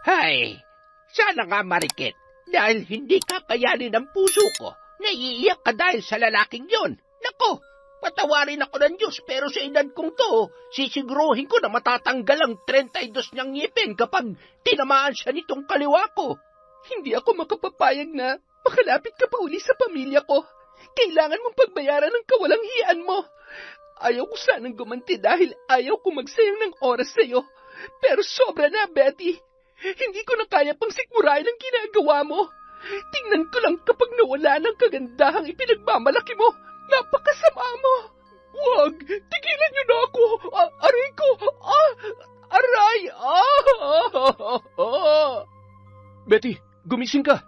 Hay, sana nga Marikit, dahil hindi ka kayanin ng puso ko, naiiyak ka dahil sa lalaking yon. Nako, patawarin ako ng Diyos, pero sa edad kong to, sisiguruhin ko na matatanggal ang 32 niyang ngipin kapag tinamaan siya nitong kaliwa ko. Hindi ako makapapayag na makalapit ka pa uli sa pamilya ko. Kailangan mong pagbayaran ng kawalang-hiyan mo. Ayaw ko sanang gumanti dahil ayaw ko magsayang ng oras sa'yo. Pero sobra na, Betty. Hindi ko na kaya pang sikmurahin ang ginagawa mo. Tingnan ko lang kapag nawala ng kagandahang ipinagmamalaki mo. Napakasama mo. Huwag! Tigilan niyo na ako! Aray ko! Aray! Betty, gumising ka.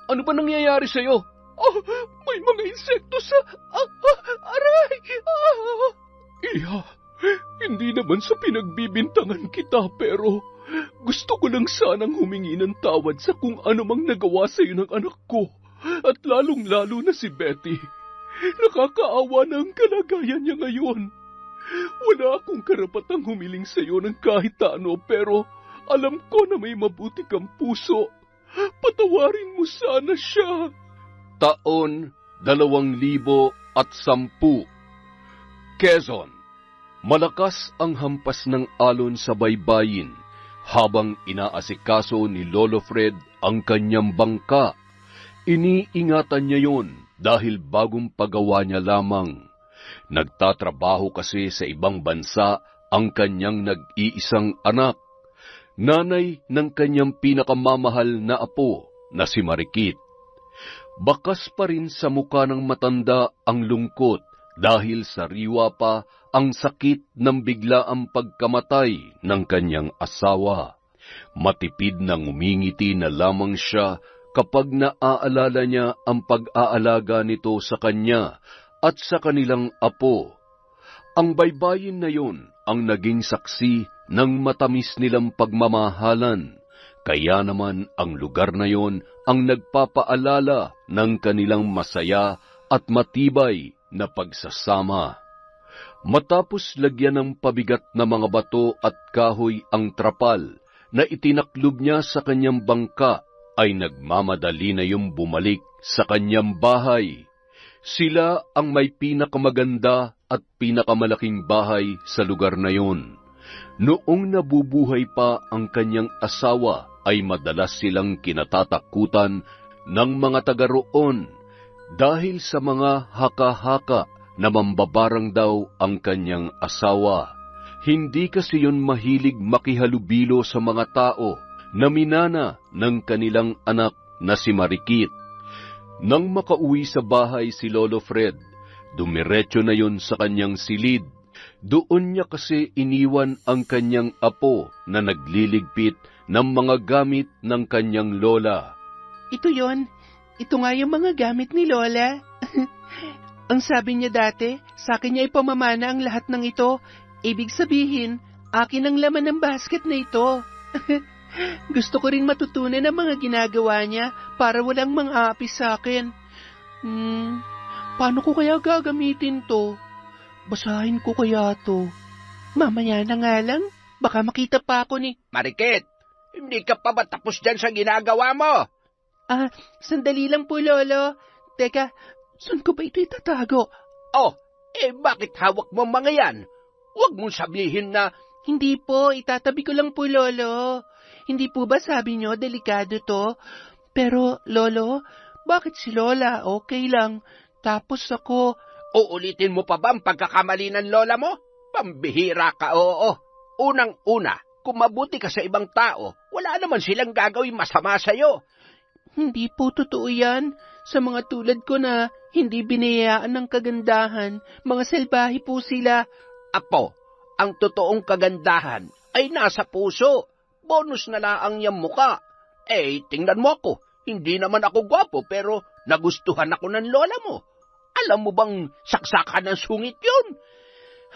Ano ba nangyayari sa'yo? May mga insekto sa... aray! Iha, hindi naman sa pinagbibintangan kita, pero gusto ko lang sanang humingi ng tawad sa kung anumang nagawa sa'yo ng anak ko, at lalong-lalo na si Betty. Nakakaawa na ang kalagayan niya ngayon. Wala akong karapatang humiling sa'yo ng kahit ano, pero alam ko na may mabuti kang puso. Patawarin mo sana siya. Taon 2010. Quezon. Malakas ang hampas ng alon sa baybayin habang inaasikaso ni Lolo Fred ang kanyang bangka. Iniingatan niya yon dahil bagong pagawa niya lamang. Nagtatrabaho kasi sa ibang bansa ang kanyang nag-iisang anak, nanay ng kanyang pinakamamahal na apo na si Marikit. Bakas pa rin sa muka ng matanda ang lungkot dahil sariwa pa ang sakit ng biglaang pagkamatay ng kanyang asawa. Matipid na ngumingiti na lamang siya kapag naaalala niya ang pag-aalaga nito sa kanya at sa kanilang apo. Ang baybayin na yon ang naging saksi ng matamis nilang pagmamahalan. Kaya naman ang lugar na yon ang nagpapaalala ng kanilang masaya at matibay na pagsasama. Matapos lagyan ng pabigat na mga bato at kahoy ang trapal na itinaklob niya sa kanyang bangka, ay nagmamadali na yung bumalik sa kanyang bahay. Sila ang may pinakamaganda at pinakamalaking bahay sa lugar na yon. Noong nabubuhay pa ang kanyang asawa, ay madalas silang kinatatakutan ng mga taga roon dahil sa mga haka-haka na mambabarang daw ang kanyang asawa. Hindi kasi yun mahilig makihalubilo sa mga tao na minana ng kanilang anak na si Marikit. Nang makauwi sa bahay si Lolo Fred, dumiretso na yun sa kanyang silid. Doon niya kasi iniwan ang kanyang apo na nagliligpit ng mga gamit ng kanyang lola. Ito yon. Ito nga yung mga gamit ni Lola. Ang sabi niya dati, sa akin niya ipamamana ang lahat ng ito. Ibig sabihin, akin ang laman ng basket na ito. Gusto ko rin matutunan ang mga ginagawa niya para walang mang-aapi sa akin. Paano ko kaya gagamitin to? Basahin ko kaya to. Mamaya na nga lang, baka makita pa ako ni... Marikit, hindi ka pa ba tapos dyan sa ginagawa mo? Sandali lang po, Lolo. Teka, saan ko ba ito itatago? Bakit hawak mo mga yan? Huwag mong sabihin na... Hindi po, itatabi ko lang po, Lolo. Hindi po ba sabi niyo, delikado to? Pero, Lolo, bakit si Lola okay lang? Tapos ako... Uulitin mo pa ba ang pagkakamali ng lola mo? Pambihira ka, oo. Unang-una, kung mabuti ka sa ibang tao, wala naman silang gagawin masama sa'yo. Hindi po totoo yan. Sa mga tulad ko na hindi binayaan ng kagandahan, mga selbahe po sila. Apo, ang totoong kagandahan ay nasa puso. Bonus na lang yung muka. Tingnan mo ako. Hindi naman ako gwapo pero nagustuhan ako ng lola mo. Alam mo bang saksakan ng sungit yun?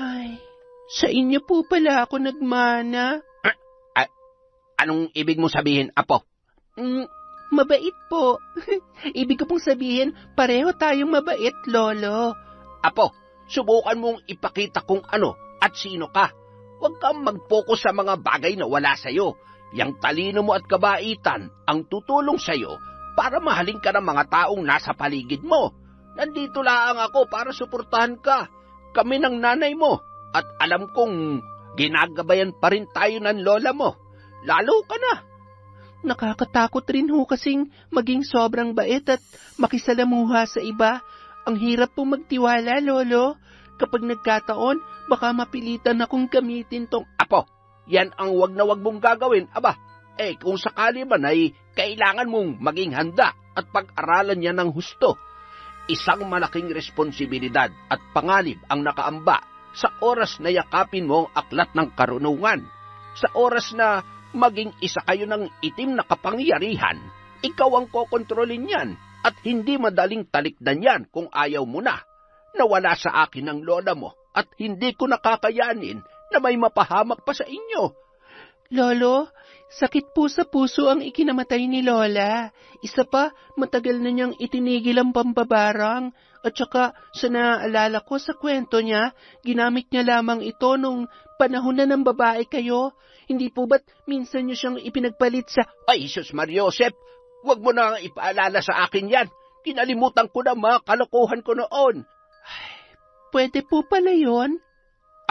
Ay, sa inyo po pala ako nagmana. Anong ibig mo sabihin, Apo? Mabait po. Ibig ko pong sabihin, pareho tayong mabait, Lolo. Apo, subukan mong ipakita kung ano at sino ka. Huwag kang mag-focus sa mga bagay na wala sa'yo. Yang talino mo at kabaitan ang tutulong sa'yo para mahalin ka ng mga taong nasa paligid mo. Nandito lang ako para suportahan ka. Kami ng nanay mo at alam kong ginagabayan pa rin tayo ng lola mo. Lalo ka na. Nakakatakot rin ho kasing maging sobrang bait at makisalamuha sa iba. Ang hirap pong magtiwala, Lolo. Kapag nagkataon, baka mapilitan akong gamitin tong... Apo, yan ang wag na wag mong gagawin. Aba, kung sakali man ay kailangan mong maging handa at pag-aralan yan ng husto. Isang malaking responsibilidad at panganib ang nakaamba sa oras na yakapin mo ang aklat ng karunungan. Sa oras na maging isa kayo ng itim na kapangyarihan, ikaw ang kokontrolin yan at hindi madaling talikdan yan kung ayaw mo na. Nawala sa akin ang lola mo at hindi ko nakakayanin na may mapahamak pa sa inyo. Lolo, sakit po sa puso ang ikinamatay ni Lola. Isa pa, matagal na niyang itinigil ang pambabarang. At saka, sa naaalala ko sa kwento niya, ginamit niya lamang ito nung panahon na ng babae kayo. Hindi po ba't minsan niyo siyang ipinagpalit sa... Ay, Jesus Mariosep, wag mo na ipaalala sa akin yan. Kinalimutan ko na mga kalokohan ko noon. Pwede po pala yun?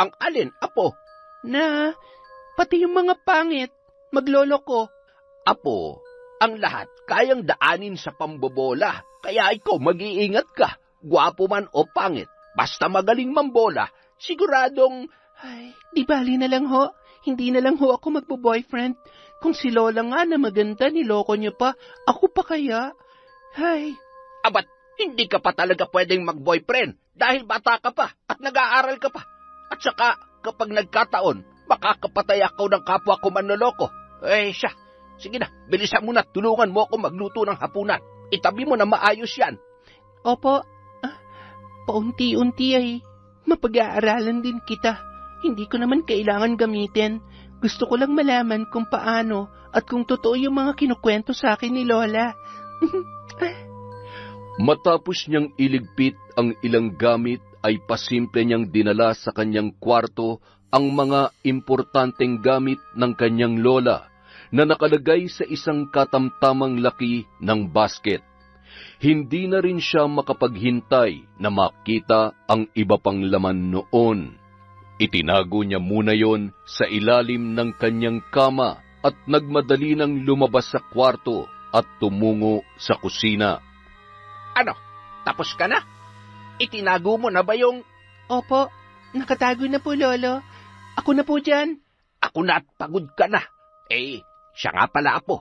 Ang alin, Apo? Na, pati yung mga pangit, maglolo ko. Apo, ang lahat kayang daanin sa pambobola, kaya ikaw mag-iingat ka, gwapo man o pangit, basta magaling mambola, siguradong... Ay, di bali na lang ho, hindi na lang ho ako magbo-boyfriend. Kung si Lola nga na maganda, niloko niyo pa, ako pa kaya? Ay... Abat, hindi ka pa talaga pwedeng mag-boyfriend dahil bata ka pa at nag-aaral ka pa. At saka, kapag nagkataon, makakapatay ako ng kapwa ko manloloko. Siya, sige na, bilisan mo na, tulungan mo ako magluto ng hapunan. Itabi mo na maayos yan. Opo, paunti-unti ay mapag-aaralan din kita. Hindi ko naman kailangan gamitin. Gusto ko lang malaman kung paano at kung totoo yung mga kinukwento sa akin ni Lola. Matapos niyang iligpit ang ilang gamit ay pasimple niyang dinala sa kanyang kwarto ang mga importanteng gamit ng kanyang lola na nakalagay sa isang katamtamang laki ng basket. Hindi na rin siya makapaghintay na makita ang iba pang laman noon. Itinago niya muna yon sa ilalim ng kanyang kama at nagmadali nang lumabas sa kwarto at tumungo sa kusina. Ano, tapos ka na? Itinago mo na ba yung... Opo, nakatago na po, Lolo. Ako na po dyan. Ako na at pagod ka na. Siya nga pala, Apo.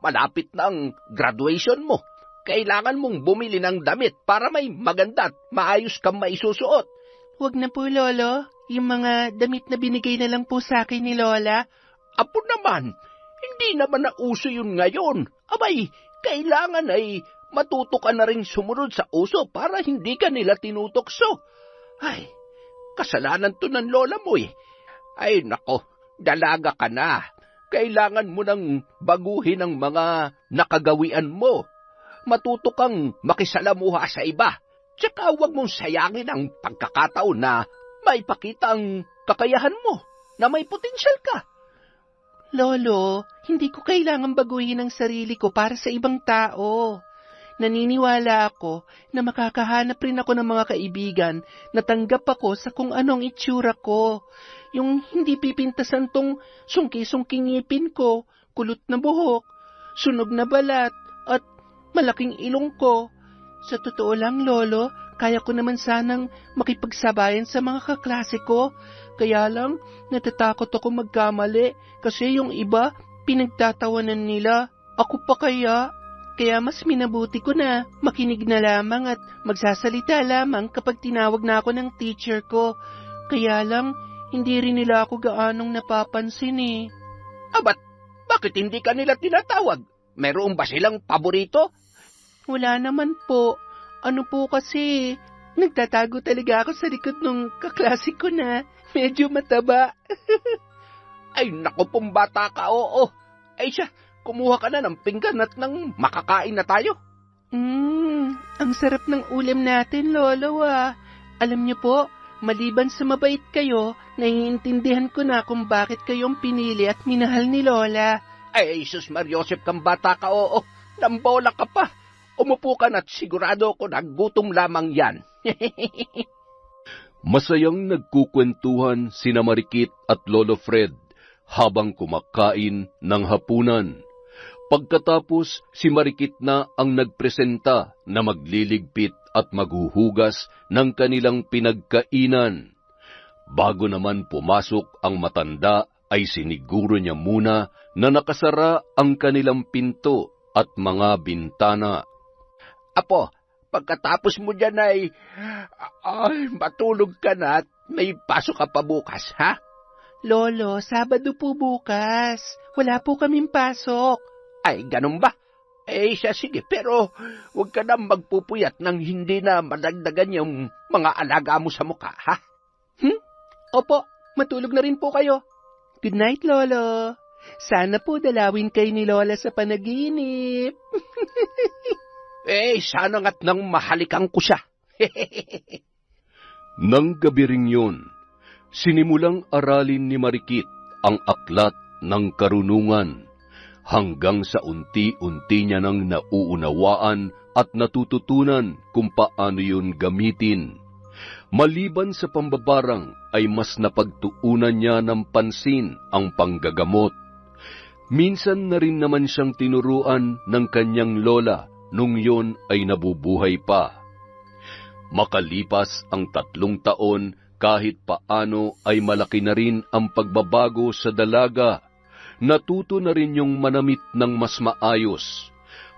Malapit na ang graduation mo. Kailangan mong bumili ng damit para may maganda at maayos kang maisusuot. Huwag na po, Lolo. Yung mga damit na binigay na lang po sa akin ni Lola. Apo naman, hindi naman na uso yun ngayon. Abay, kailangan ay matuto ka na rin sumunod sa uso para hindi ka nila tinutokso. Ay, kasalanan to ng lola mo eh. Ay nako, dalaga ka na. Kailangan mo nang baguhin ang mga nakagawian mo. Matuto kang makisalamuha sa iba. Tsaka huwag mong sayangin ang pagkakataon na maipakita ang kakayahan mo, na may potensyal ka. Lolo, hindi ko kailangan baguhin ang sarili ko para sa ibang tao. Naniniwala ako na makakahanap rin ako ng mga kaibigan na tanggap ako sa kung anong itsura ko. Yung hindi pipintasan tong sungki-sungking ngipin ko, kulot na buhok, sunog na balat, at malaking ilong ko. Sa totoo lang, Lolo, kaya ko naman sanang makipagsabayan sa mga kaklase ko. Kaya lang, natatakot ako magkamali kasi yung iba, pinagtatawanan nila. Ako pa kaya? Kaya mas minabuti ko na makinig na lamang at magsasalita lamang kapag tinawag na ako ng teacher ko. Kaya lang, hindi rin nila ako gaanong napapansin eh. Abat, bakit hindi ka nila tinatawag? Meron ba silang paborito? Wala naman po. Ano po kasi, nagtatago talaga ako sa likod ng kaklase ko na medyo mataba. Ay, naku pong bata ka, oo. Ay siya, kumuha ka na ng pinggan at nang makakain na tayo. Ang sarap ng ulam natin, Lolo ah. Alam niyo po, maliban sa mabait kayo, naiintindihan ko na kung bakit kayong pinili at minahal ni Lola. Ay, sus Mariosep kang bata ka, oo. Nambola ka pa. Umupo ka na't sigurado ako na gutom lamang yan. Masayang nagkukwentuhan sina Marikit at Lolo Fred habang kumakain ng hapunan. Pagkatapos, si Marikit na ang nagpresenta na magliligpit at maghuhugas ng kanilang pinagkainan. Bago naman pumasok ang matanda, ay siniguro niya muna na nakasara ang kanilang pinto at mga bintana. Apo, pagkatapos mo dyan ay matulog ka na at may pasok ka pa bukas, ha? Lolo, Sabado po bukas. Wala po kaming pasok. Ay, ganun ba? Siya, sige, pero huwag ka na magpupuyat nang hindi na madagdagan yung mga alaga mo sa mukha, ha? Opo, matulog na rin po kayo. Good night, Lolo. Sana po dalawin kayo ni Lola sa panaginip. Sana nga't nang mahalikan ko siya. Nang gabi ring yun, sinimulang aralin ni Marikit ang aklat ng karunungan hanggang sa unti-unti niya nang nauunawaan at natututunan kung paano yun gamitin. Maliban sa pambabarang ay mas napagtuunan niya ng pansin ang panggagamot. Minsan na rin naman siyang tinuruan ng kanyang lola nung yon ay nabubuhay pa. Makalipas ang 3 taon, kahit paano ay malaki na rin ang pagbabago sa dalaga. Natuto na rin yung manamit ng mas maayos.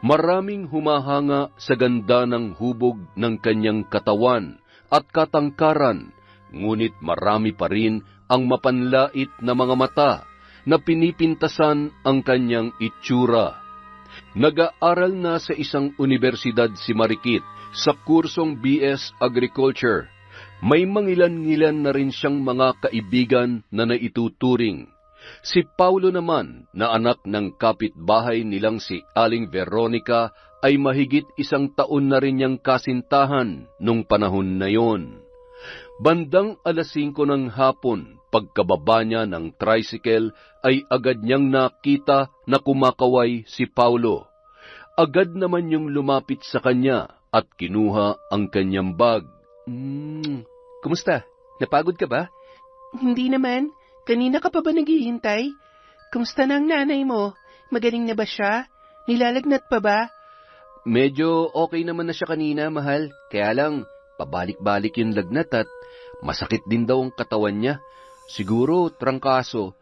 Maraming humahanga sa ganda ng hubog ng kanyang katawan at katangkaran, ngunit marami pa rin ang mapanlait na mga mata na pinipintasan ang kanyang itsura. Nag-aaral na sa isang universidad si Marikit sa kursong BS Agriculture. May mangilan-ngilan na rin siyang mga kaibigan na naituturing. Si Paulo naman, na anak ng kapitbahay nilang si Aling Veronica, ay mahigit 1 taon na rin niyang kasintahan nung panahon na yon. Bandang 5:00 ng hapon, pagkababa niya ng tricycle, ay agad niyang nakita na kumakaway si Paulo. Agad naman yung lumapit sa kanya at kinuha ang kanyang bag. Kumusta? Napagod ka ba? Hindi naman. Kanina ka pa ba naghihintay? Kumusta na ang nanay mo? Magaling na ba siya? Nilalagnat pa ba? Medyo okay naman na siya kanina, mahal. Kaya lang, pabalik-balik yung lagnat at masakit din daw ang katawan niya. Siguro, trangkaso.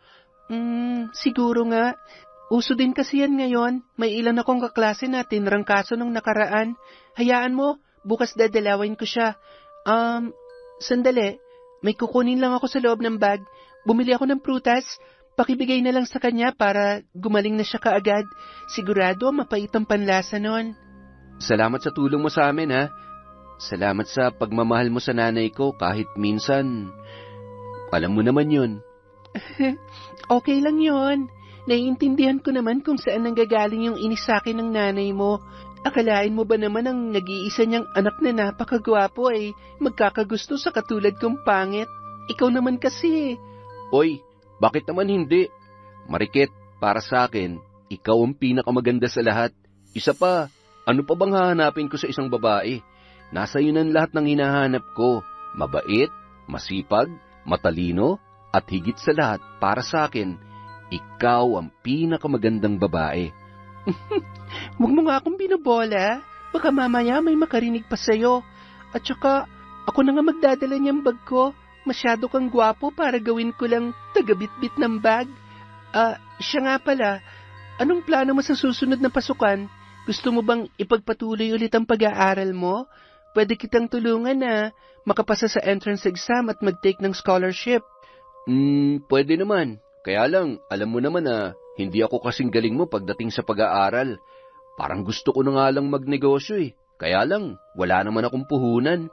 Siguro nga. Uso din kasi yan ngayon. May ilan akong kaklase na tinrangkaso nung nakaraan. Hayaan mo, bukas dadalawin ko siya. Sandali. May kukunin lang ako sa loob ng bag. Bumili ako ng prutas. Pakibigay na lang sa kanya para gumaling na siya kaagad. Sigurado mapait ang panlasa nun. Salamat sa tulong mo sa amin, ha? Salamat sa pagmamahal mo sa nanay ko kahit minsan. Alam mo naman yun. Okay lang yun. Naiintindihan ko naman kung saan nanggagaling yung inis sa akin ng nanay mo. Akalain mo ba naman ang nag-iisa niyang anak na napakagwapo ay magkakagusto sa katulad kong pangit? Ikaw naman kasi. Oy, bakit naman hindi? Marikit, para sa akin, ikaw ang pinakamaganda sa lahat. Isa pa, ano pa bang hahanapin ko sa isang babae? Nasa iyo ng lahat ng hinahanap ko. Mabait, masipag, matalino, at higit sa lahat, para sa akin, ikaw ang pinakamagandang babae. Huwag mo nga akong binobola. Baka mamaya may makarinig pa sa'yo. At saka, ako na nga magdadala niyang bag ko. Masyado kang gwapo para gawin ko lang tagabitbit ng bag. Siya nga pala, anong plano mo sa susunod na pasukan? Gusto mo bang ipagpatuloy ulit ang pag-aaral mo? Pwede kitang tulungan na makapasa sa entrance exam at mag-take ng scholarship. Pwede naman. Kaya lang, alam mo naman na hindi ako kasing galing mo pagdating sa pag-aaral. Parang gusto ko na nga lang magnegosyo eh. Kaya lang, wala naman akong puhunan.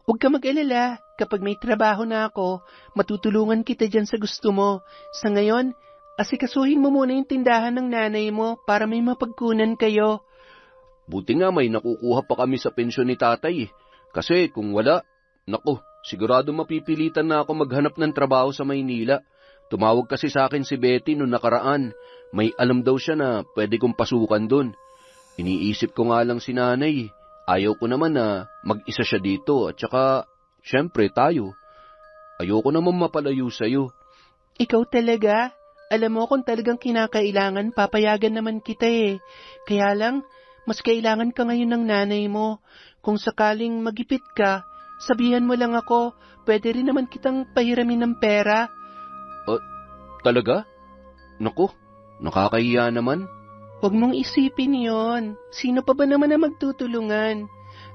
Huwag ka mag-alala. Kapag may trabaho na ako, matutulungan kita dyan sa gusto mo. Sa ngayon, asikasuhin mo muna yung tindahan ng nanay mo para may mapagkunan kayo. Buti nga may nakukuha pa kami sa pensyon ni tatay eh. Kasi kung wala, naku, sigurado mapipilitan na ako maghanap ng trabaho sa Maynila. Tumawag kasi sa akin si Betty noong nakaraan. May alam daw siya na pwede kong pasukan dun. Iniisip ko nga lang si nanay. Ayaw ko naman na mag-isa siya dito at saka, syempre tayo. Ayoko naman mapalayo sa'yo. Ikaw talaga? Alam mo kung talagang kinakailangan, papayagan naman kita eh. Kaya lang, mas kailangan ka ngayon ng nanay mo. Kung sakaling magipit ka, sabihan mo lang ako, pwede rin naman kitang pahiramin ng pera. Talaga? Naku, nakakahiya naman. Huwag mong isipin yon. Sino pa ba naman na magtutulungan?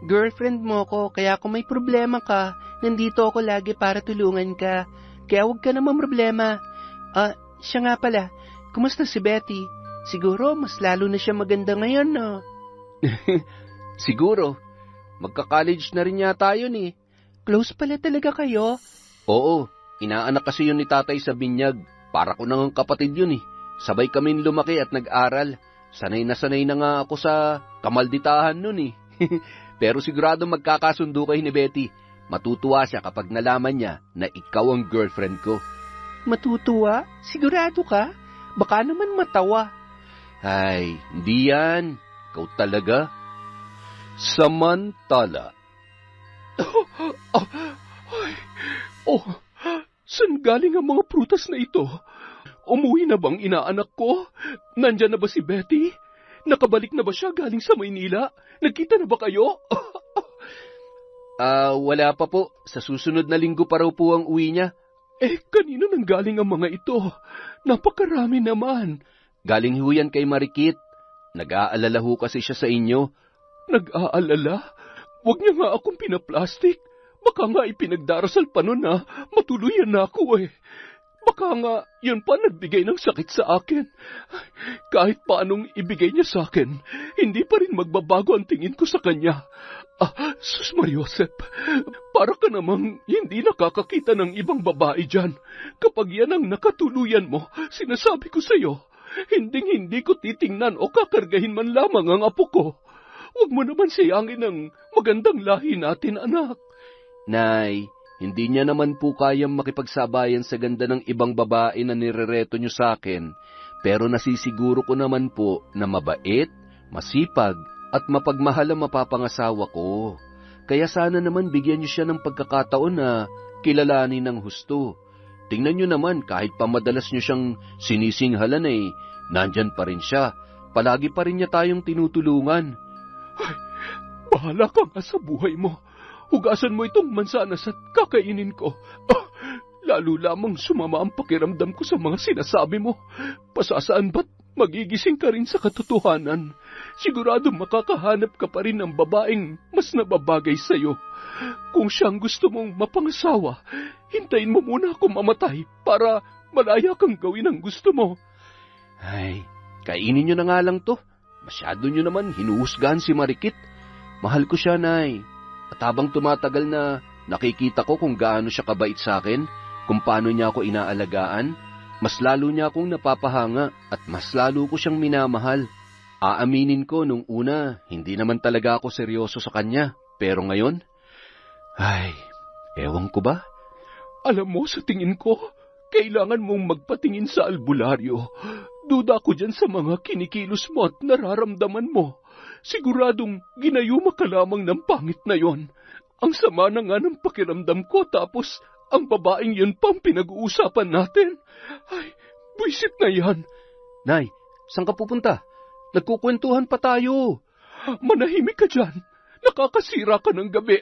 Girlfriend mo ko, kaya kung may problema ka, nandito ako lagi para tulungan ka. Kaya huwag ka naman problema. Siya nga pala, kumusta si Betty? Siguro, mas lalo na siya maganda ngayon, no? Siguro. Magka-college na rin yata yun eh. Close pala talaga kayo? Oo, inaanak kasi yun ni tatay sa binyag. Para ko nang kapatid yun eh. Sabay kaming lumaki at nag-aral. Sanay na nga ako sa kamalditahan nun eh. Pero sigurado magkakasundo kayo ni Betty. Matutuwa siya kapag nalaman niya na ikaw ang girlfriend ko. Matutuwa? Sigurado ka? Baka naman matawa. Ay, hindi yan. Ikaw talaga. Samantala. Saan galing ang mga prutas na ito? Umuwi na bang inaanak ko? Nandyan na ba si Betty? Nakabalik na ba siya galing sa Maynila? Nagkita na ba kayo? Wala pa po. Sa susunod na linggo pa raw po ang uwi niya. Kanino nang galing ang mga ito? Napakarami naman. Galing ho yan kay Marikit. Nag-aalala ho kasi siya sa inyo. Nag-aalala? Huwag niya nga akong pinaplastik. Baka nga ipinagdarasal pa nun na matuluyan na ako eh. Baka nga yun pa nagbigay ng sakit sa akin. Kahit paanong ibigay niya sa akin, hindi pa rin magbabago ang tingin ko sa kanya. Sus Mariosep, para ka namang hindi nakakakita ng ibang babae dyan. Kapag yan ang nakatuluyan mo, sinasabi ko sa'yo, hindi ko titingnan o kakargahin man lamang ang apo ko. Huwag mo naman sayangin ang magandang lahi natin, anak. Nay, hindi niya naman po kayang makipagsabayan sa ganda ng ibang babae na nirereto niyo sa akin, pero nasisiguro ko naman po na mabait, masipag, at mapagmahal ang mapapangasawa ko. Kaya sana naman bigyan niyo siya ng pagkakataon na kilalanin ng husto. Tingnan niyo naman, kahit pa madalas niyo siyang sinisinghalan nandyan pa rin siya. Palagi pa rin niya tayong tinutulungan. Ay, bahala ka nga sa buhay mo. Hugasan mo itong mansanas at kakainin ko. Lalo lamang sumama ang pakiramdam ko sa mga sinasabi mo. Pasasaan ba't magigising ka rin sa katotohanan? Sigurado makakahanap ka pa rin ng babaeng mas nababagay sa'yo. Kung siyang gusto mong mapangasawa, hintayin mo muna ako mamatay para malaya kang gawin ang gusto mo. Ay, kainin niyo na nga lang to. Masyado niyo naman hinuhusgahan si Marikit. Mahal ko siya, Nay. At habang tumatagal na nakikita ko kung gaano siya kabait sa akin, kung paano niya ako inaalagaan, mas lalo niya akong napapahanga at mas lalo ko siyang minamahal. Aaminin ko nung una, hindi naman talaga ako seryoso sa kanya. Pero ngayon, ewan ko ba? Alam mo, sa tingin ko, kailangan mong magpatingin sa albularyo. Duda ko dyan sa mga kinikilos mo at nararamdaman mo. Siguradong ginayuma ka lamang ng pangit na yon. Ang sama na nga ng pakiramdam ko, tapos ang babaeng yun pang pinag-uusapan natin. Ay, buisit na yan. Nay, saan ka pupunta? Nagkukwentuhan pa tayo. Manahimik ka dyan. Nakakasira ka ng gabi.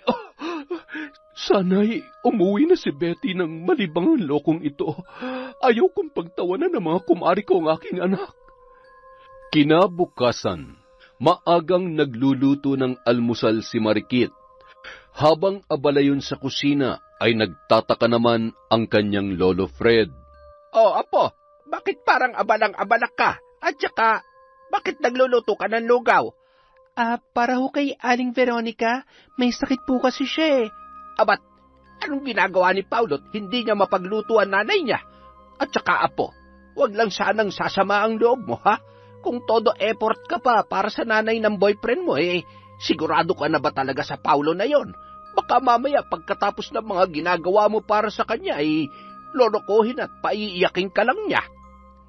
Sana'y umuwi na si Betty ng malibangang lokong ito. Ayaw kong pagtawanan ng mga kumari ko ang aking anak. Kinabukasan, maagang nagluluto ng almusal si Marikit. Habang abala yun sa kusina, ay nagtataka naman ang kanyang lolo Fred. Apo, bakit parang abalang-abala ka? At saka, bakit nagluluto ka ng lugaw? Para ho kay Aling Veronica, may sakit po kasi siya eh. Abat, anong ginagawa ni Paulot? Hindi niya mapagluto ang nanay niya. At saka, Apo, wag lang sanang sasama ang loob mo, ha? Kung todo effort ka pa para sa nanay ng boyfriend mo, sigurado ka na ba talaga sa Paulo na yon? Baka mamaya pagkatapos ng mga ginagawa mo para sa kanya, lolokohin at paiiyakin ka lang niya.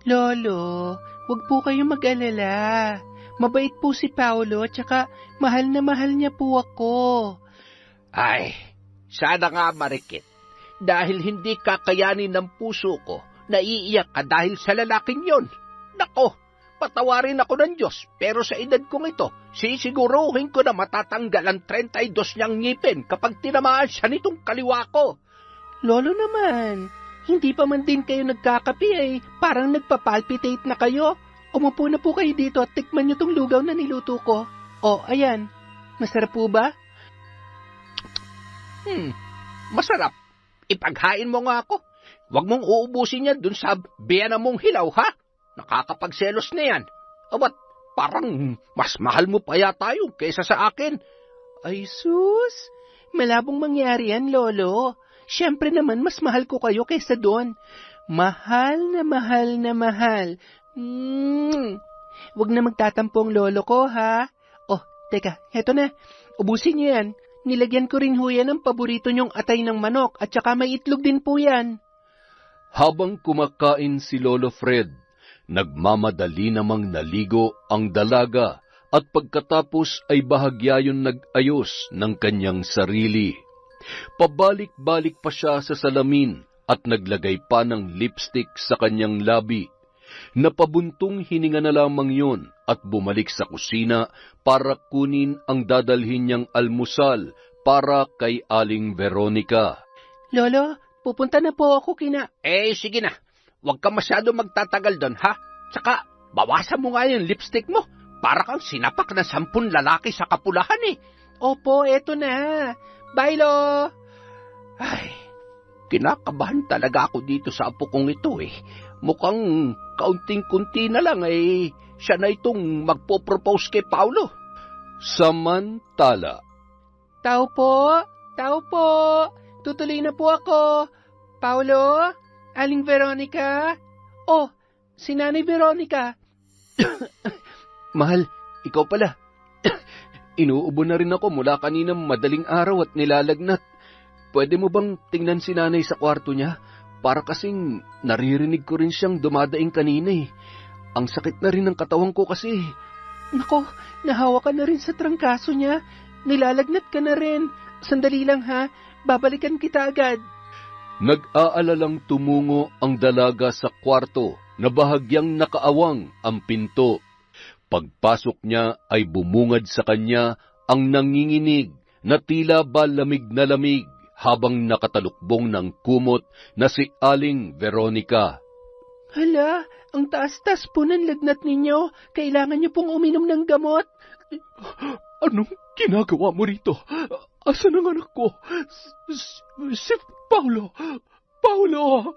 Lolo, Huwag po kayong mag-alala. Mabait po si Paolo, tsaka mahal na mahal niya po ako. Ay, sana nga Marikit. Dahil hindi kakayanin ng puso ko, naiiyak ka dahil sa lalaking yon. Nako, patawarin ako ng Diyos, pero sa edad kong ito, sisiguruhin ko na matatanggal ang 32 niyang ngipin kapag tinamaan siya nitong kaliwa ko. Lolo naman, hindi pa man din kayo nagkakapi eh, parang nagpapalpitate na kayo. Umupo na po kayo dito at tikman niyo tong lugaw na niluto ko. Oh, ayan, masarap po ba? Masarap. Ipaghain mo nga ako. Huwag mong uubusin yan dun sa biyana mong hilaw, ha? Nakakapagselos na yan. O ba't parang mas mahal mo pa yata yun kaysa sa akin? Ay sus, malabong mangyari yan, Lolo. Siyempre naman mas mahal ko kayo kaysa doon. Mahal na mahal na mahal. Huwag na magtatampo ang lolo ko, ha? Oh, teka, heto na. Ubusin niyo yan. Nilagyan ko rin ho yan ng paborito niyong atay ng manok at saka may itlog din po yan. Habang kumakain si Lolo Fred, nagmamadali namang naligo ang dalaga at pagkatapos ay bahagya yun nag-ayos ng kanyang sarili. Pabalik-balik pa siya sa salamin at naglagay pa ng lipstick sa kanyang labi. Napabuntong hininga na lamang yun at bumalik sa kusina para kunin ang dadalhin niyang almusal para kay Aling Veronica. Lolo, pupunta na po ako kina... Sige na. Huwag ka masyado magtatagal doon, ha? Tsaka, bawasan mo nga yung lipstick mo. Para kang sinapak ng 10 lalaki sa kapulahan, eh. Opo, eto na. Bye, Lo! Ay, kinakabahan talaga ako dito sa apo kong ito, eh. Mukhang kaunting-kunti na lang, eh. Siya na itong magpo-propose kay Paolo. Samantala. Tao po! Tutuloy na po ako. Paolo? Aling Veronica? Oh, si Nanay Veronica. Mahal, ikaw pala. Inuubo na rin ako mula kaninang madaling araw at nilalagnat. Pwede mo bang tingnan si nanay sa kwarto niya? Para kasing naririnig ko rin siyang dumadaing kanina eh. Ang sakit na rin ng katawan ko kasi. Nako, nahawa ka na rin sa trangkaso niya. Nilalagnat ka na rin. Sandali lang ha, babalikan kita agad. Nag-aalalang tumungo ang dalaga sa kwarto na bahagyang nakaawang ang pinto. Pagpasok niya ay bumungad sa kanya ang nanginginig na tila ba lamig na lamig habang nakatalukbong ng kumot na si Aling Veronica. Hala, ang taas-taas po ng lagnat ninyo. Kailangan niyo pong uminom ng gamot. Anong ginagawa mo rito? Asan ang anak ko? Si Paolo! Paolo!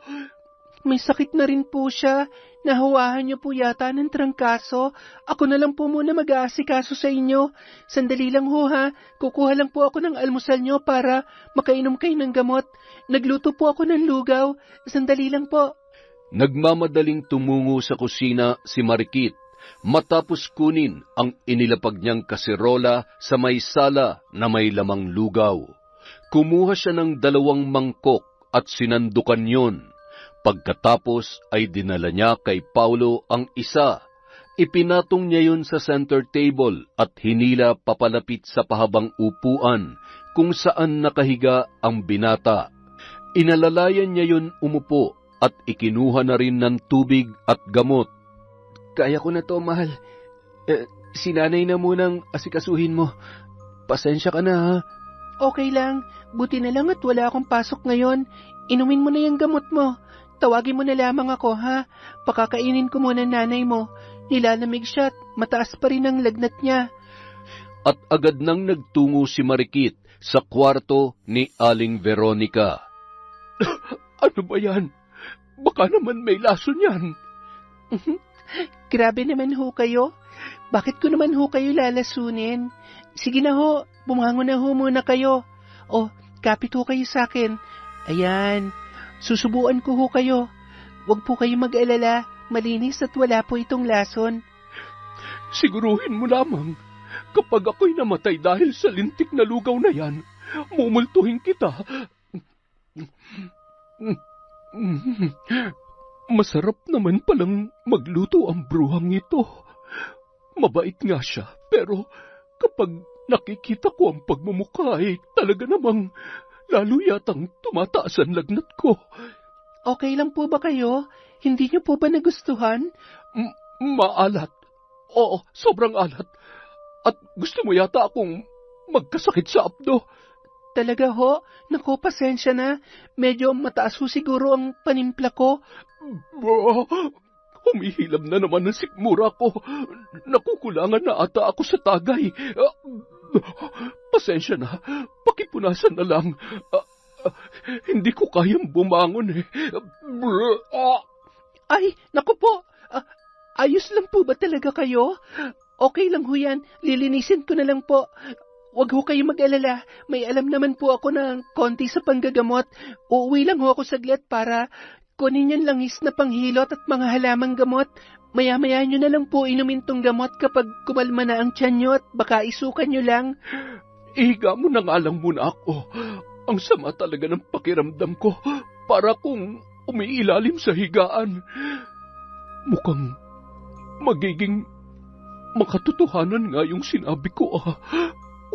May sakit na rin po siya. Nahawahan niyo po yata ng trangkaso. Ako na lang po muna mag-aasikaso sa inyo. Sandali lang ho ha. Kukuha lang po ako ng almusal niyo para makainom kayo ng gamot. Nagluto po ako ng lugaw. Sandali lang po. Nagmamadaling tumungo sa kusina si Marikit matapos kunin ang inilapag niyang kaserola sa may sala na may lamang lugaw. Kumuha siya ng 2 mangkok at sinandukan yon. Pagkatapos ay dinala niya kay Paolo ang isa. Ipinatong niya yun sa center table at hinila papalapit sa pahabang upuan kung saan nakahiga ang binata. Inalalayan niya yun umupo at ikinuha na rin ng tubig at gamot. Kaya ko na to, mahal. Si nanay na munang asikasuhin mo. Pasensya ka na ha. Okay lang. Buti na lang at wala akong pasok ngayon. Inumin mo na yung gamot mo. Tawagin mo na lamang ako, ha? Pakakainin ko muna nanay mo. Nilalamig siya at mataas pa rin ang lagnat niya. At agad nang nagtungo si Marikit sa kwarto ni Aling Veronica. Ano ba yan? Baka naman may lason yan. Grabe naman ho kayo. Bakit ko naman ho kayo lalasunin? Sige na ho, bumangon na ho muna kayo. O, kapit ho kayo sa akin. Ayan. Susubuan ko ho kayo. Huwag po kayo mag-alala. Malinis at wala po itong lason. Siguruhin mo lamang, kapag ako'y namatay dahil sa lintik na lugaw na yan, mumultuhin kita. Masarap naman palang magluto ang bruhang ito. Mabait nga siya, pero kapag nakikita ko ang pagmumukha ay talaga namang lalo yatang tumataas ang lagnat ko. Okay lang po ba kayo? Hindi niyo po ba nagustuhan? Maalat. Oo, sobrang alat. At gusto mo yata akong magkasakit sa apdo. Talaga ho? Naku, pasensya na. Medyo mataas ho siguro ang panimpla ko. Humihilab na naman ang sikmura ko. Nakukulangan na ata ako sa tagay. Pasensya na. Pakipunasan na lang. Hindi ko kayang bumangon eh. Ay, naku po. Ayos lang po ba talaga kayo? Okay lang ho yan. Lilinisin ko na lang po. Huwag ho kayo mag-alala. May alam naman po ako ng konti sa panggagamot. Uuwi lang ho ako saglit para kunin yung langis na panghilot at mga halamang gamot. Maya-maya nyo na lang po inumin tong gamot kapag kumalma na ang tiyan nyo at baka isukan nyo lang. Ihiga mo na nga lang muna ako. Ang sama talaga ng pakiramdam ko. Para kung umiilalim sa higaan. Mukhang magiging makatotohanan nga yung sinabi ko ah.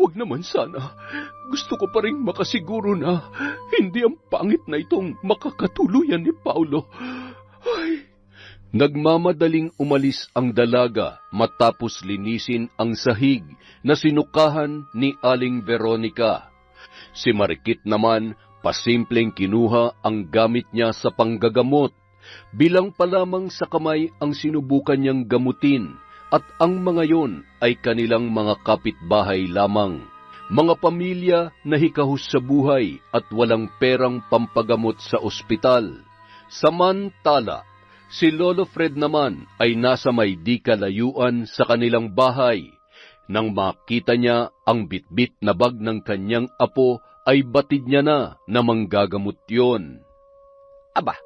Huwag naman sana. Gusto ko pa rin makasiguro na hindi ang pangit na itong makakatuluyan ni Paulo. Ay. Nagmamadaling umalis ang dalaga matapos linisin ang sahig na sinukahan ni Aling Veronica. Si Marikit naman pasimpleng kinuha ang gamit niya sa panggagamot. Bilang pa lamang sa kamay ang sinubukan niyang gamutin. At ang mga yon ay kanilang mga kapitbahay lamang, mga pamilya na hikahus sa buhay at walang perang pampagamot sa ospital. Samantala, si Lolo Fred naman ay nasa may di kalayuan sa kanilang bahay. Nang makita niya ang bitbit na bag ng kanyang apo, ay batid niya na manggagamot yon. Aba,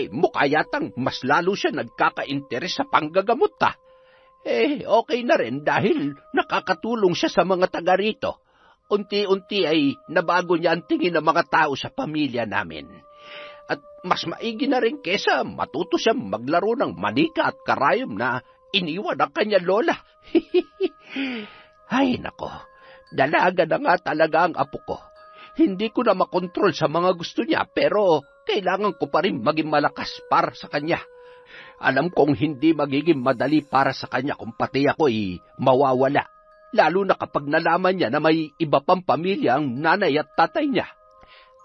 mukha yatang mas lalo siya nagkaka-interes sa panggagamot ah. Okay na rin dahil nakakatulong siya sa mga taga rito. Unti-unti ay nabago niya ang tingin ng mga tao sa pamilya namin. At mas maigi na rin kesa matuto siya maglaro ng manika at karayom na iniwan ang kanya lola. Ay nako, dalaga na nga talaga ang apo ko. Hindi ko na makontrol sa mga gusto niya pero kailangan ko pa rin maging malakas para sa kanya. Alam kong hindi magiging madali para sa kanya kung pati ako mawawala. Lalo na kapag nalaman niya na may iba pang pamilya ang nanay at tatay niya.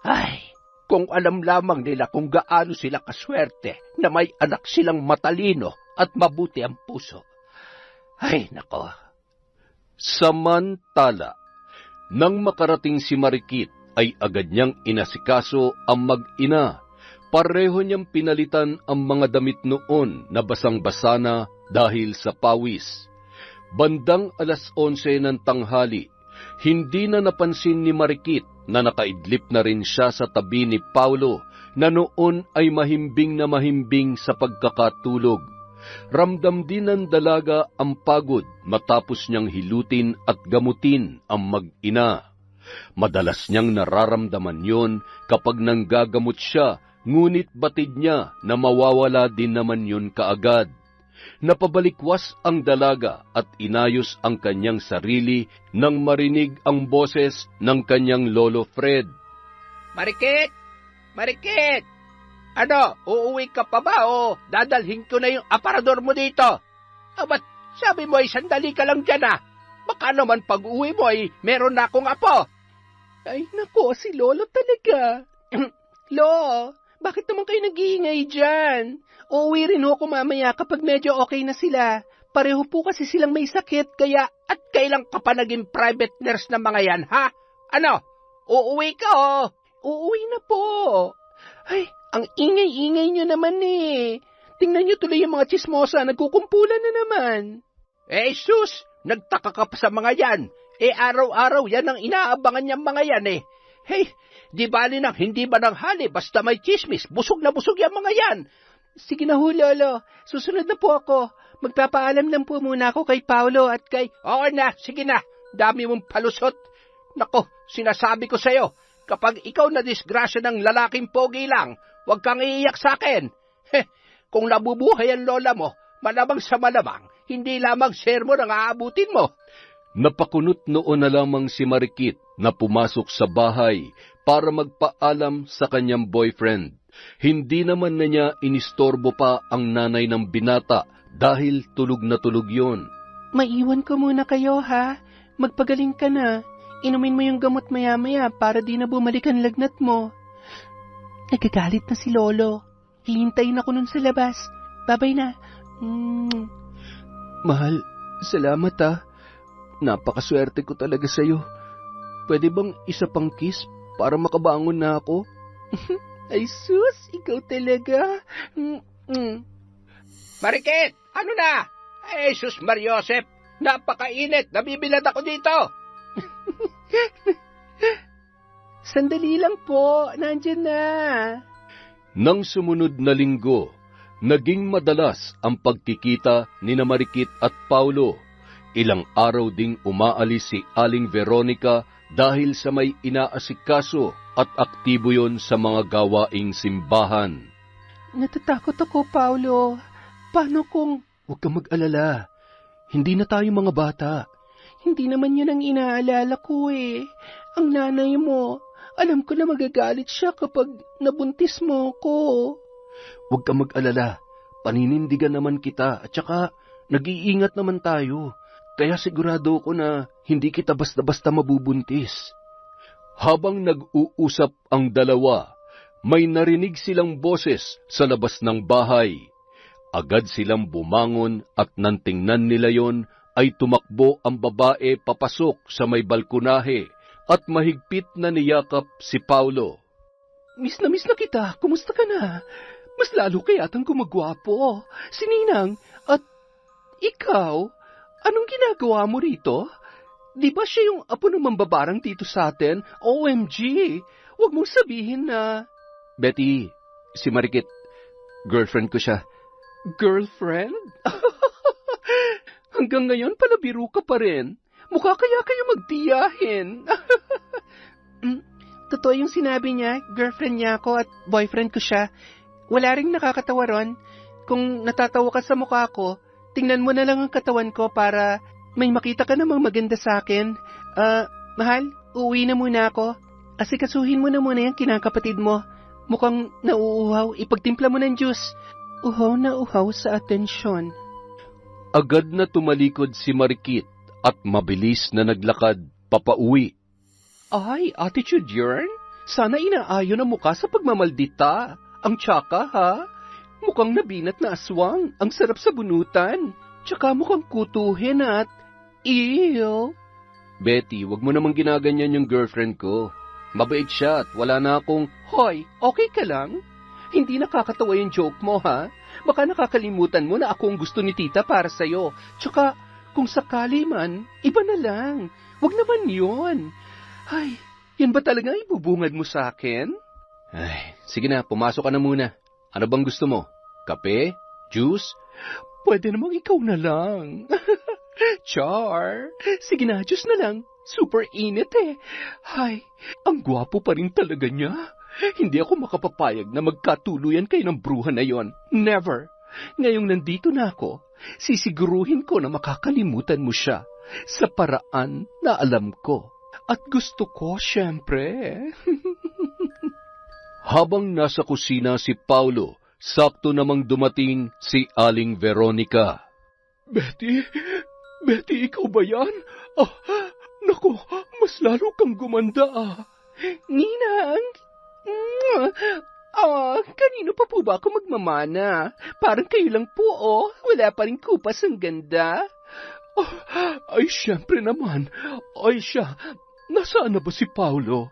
Ay, kung alam lamang nila kung gaano sila kaswerte na may anak silang matalino at mabuti ang puso. Ay, nako. Samantala, nang makarating si Marikit ay agad niyang inasikaso ang mag-ina. Pareho niyang pinalitan ang mga damit noon na basang-basa na dahil sa pawis. Bandang 11:00 ng tanghali, hindi na napansin ni Marikit na nakaidlip na rin siya sa tabi ni Paulo na noon ay mahimbing na mahimbing sa pagkakatulog. Ramdam din ng dalaga ang pagod matapos niyang hilutin at gamutin ang mag-ina. Madalas niyang nararamdaman yon kapag nanggagamot siya, ngunit batid niya na mawawala din naman yun kaagad. Napabalikwas ang dalaga at inayos ang kanyang sarili nang marinig ang boses ng kanyang Lolo Fred. Marikit! Marikit! Ano, uuwi ka pa ba o dadalhin ko na yung aparador mo dito? Ba't sabi mo ay sandali ka lang dyan ah? Baka naman pag uwi mo ay meron na akong apo. Ay nako, si Lolo talaga. Lo, bakit naman kayo nag-iingay dyan? Uuwi rin ho ako mamaya kapag medyo okay na sila. Pareho po kasi silang may sakit, kaya... At kailan ka pa naging private nurse na mga yan, ha? Ano? Uuwi ka o? Uuwi na po. Ay, ang ingay-ingay nyo naman eh. Tingnan nyo tuloy yung mga tsismosa, nagkukumpulan na naman. Sus, nagtaka ka pa sa mga yan. Araw-araw yan ang inaabangan niyang mga yan eh. Hey, di bali nang hindi ba nang hali, basta may chismis, busog na busog yung mga yan. Sige na ho, Lolo. Susunod na po ako. Magpapaalam lang po muna ako kay Paulo at kay... Oo na, sige na. Dami mong palusot. Nako, sinasabi ko sa'yo, kapag ikaw na disgrasya ng lalaking pogi lang, huwag kang iiyak sa akin. Kung nabubuhay ang lola mo, malamang sa malamang, hindi lamang sermon ang aabutin mo. Napakunot noon na lamang si Marikit na pumasok sa bahay para magpaalam sa kanyang boyfriend. Hindi naman na niya inistorbo pa ang nanay ng binata dahil tulog na tulog yon. Maiwan ko muna kayo, ha? Magpagaling ka na. Inumin mo yung gamot maya-maya para di na bumalik ang lagnat mo. Nagagalit na si Lolo. Hihintayin ako nun sa labas. Babay na. Mahal, salamat ha. Napakaswerte ko talaga sa'yo. Pwede bang isa pang kiss para makabangon na ako? Ay sus, ikaw talaga. Marikit, ano na? Jesus Mariosep, napakainit, nabibilad ako dito. Sandali lang po, nandyan na. Nang sumunod na linggo, naging madalas ang pagkikita ni na Marikit at Paulo. Ilang araw ding umaalis si Aling Veronica dahil sa may inaasikaso at aktibo yon sa mga gawaing simbahan. Natatakot ako, Paulo. Paano kung... Huwag kang mag-alala. Hindi na tayo mga bata. Hindi naman yun ang inaalala ko eh. Ang nanay mo, alam ko na magagalit siya kapag nabuntis mo ko. Huwag kang mag-alala. Paninindigan naman kita at saka nag-iingat naman tayo. Kaya sigurado ko na hindi kita basta-basta mabubuntis. Habang nag-uusap ang dalawa, may narinig silang boses sa labas ng bahay. Agad silang bumangon at nang tingnan nila yon ay tumakbo ang babae papasok sa may balkonahe at mahigpit na niyakap si Paulo. Miss na kita. Kumusta ka na? Mas lalo kayatang gumagwapo. Si Ninang at ikaw, anong ginagawa mo rito? Di ba siya yung apo ng mambabarang dito sa atin? OMG! Huwag mong sabihin na... Betty, si Marikit, girlfriend ko siya. Girlfriend? Hanggang ngayon palabiro ka pa rin. Mukha kaya kayo magtiyahin. Totoo yung sinabi niya, girlfriend niya ako at boyfriend ko siya. Wala ring nakakatawa ron. Kung natatawa ka sa mukha ko, tingnan mo na lang ang katawan ko para may makita ka namang maganda sa akin. Mahal, uuwi na muna ako. Asikasuhin mo na muna yung kinakapatid mo. Mukhang nauuhaw, ipagtimpla mo ng juice. Uhaw na uhaw sa atensyon. Agad na tumalikod si Marikit at mabilis na naglakad papauwi. Ay, attitude yarn? Sana inaayon ang mukha sa pagmamaldita. Ang tsaka, ha? Mukhang nabinat na aswang. Ang sarap sa bunutan. Tsaka mukhang kutuhin at... Ew! Betty, wag mo namang ginaganyan yung girlfriend ko. Mabait siya at wala na akong... Hoy, okay ka lang? Hindi nakakatawa yung joke mo, ha? Baka nakakalimutan mo na ako ang gusto ni tita para sa'yo. Tsaka, kung sakali man, iba na lang. Wag naman yon. Ay, yan ba talaga ibubungad mo sa akin? Ay, sige na, pumasok ka na muna. Ano bang gusto mo? Kape? Juice? Pwede namang ikaw na lang. Char, sige na, juice na lang. Super init eh. Ay, ang gwapo pa rin talaga niya. Hindi ako makapapayag na magkatuluyan kayo ng bruha na yon. Never. Ngayong nandito na ako, sisiguruhin ko na makakalimutan mo siya sa paraan na alam ko. At gusto ko, syempre. Habang nasa kusina si Paulo, sakto namang dumating si Aling Veronica. Betty, ikaw ba yan? Naku, mas lalo kang gumanda Ninang! Kanino pa po ba ako magmamana? Parang kayo lang po, Wala pa rin kupas ang ganda. Ay, syempre naman. Ay, siya. Nasaan na ba si Paulo?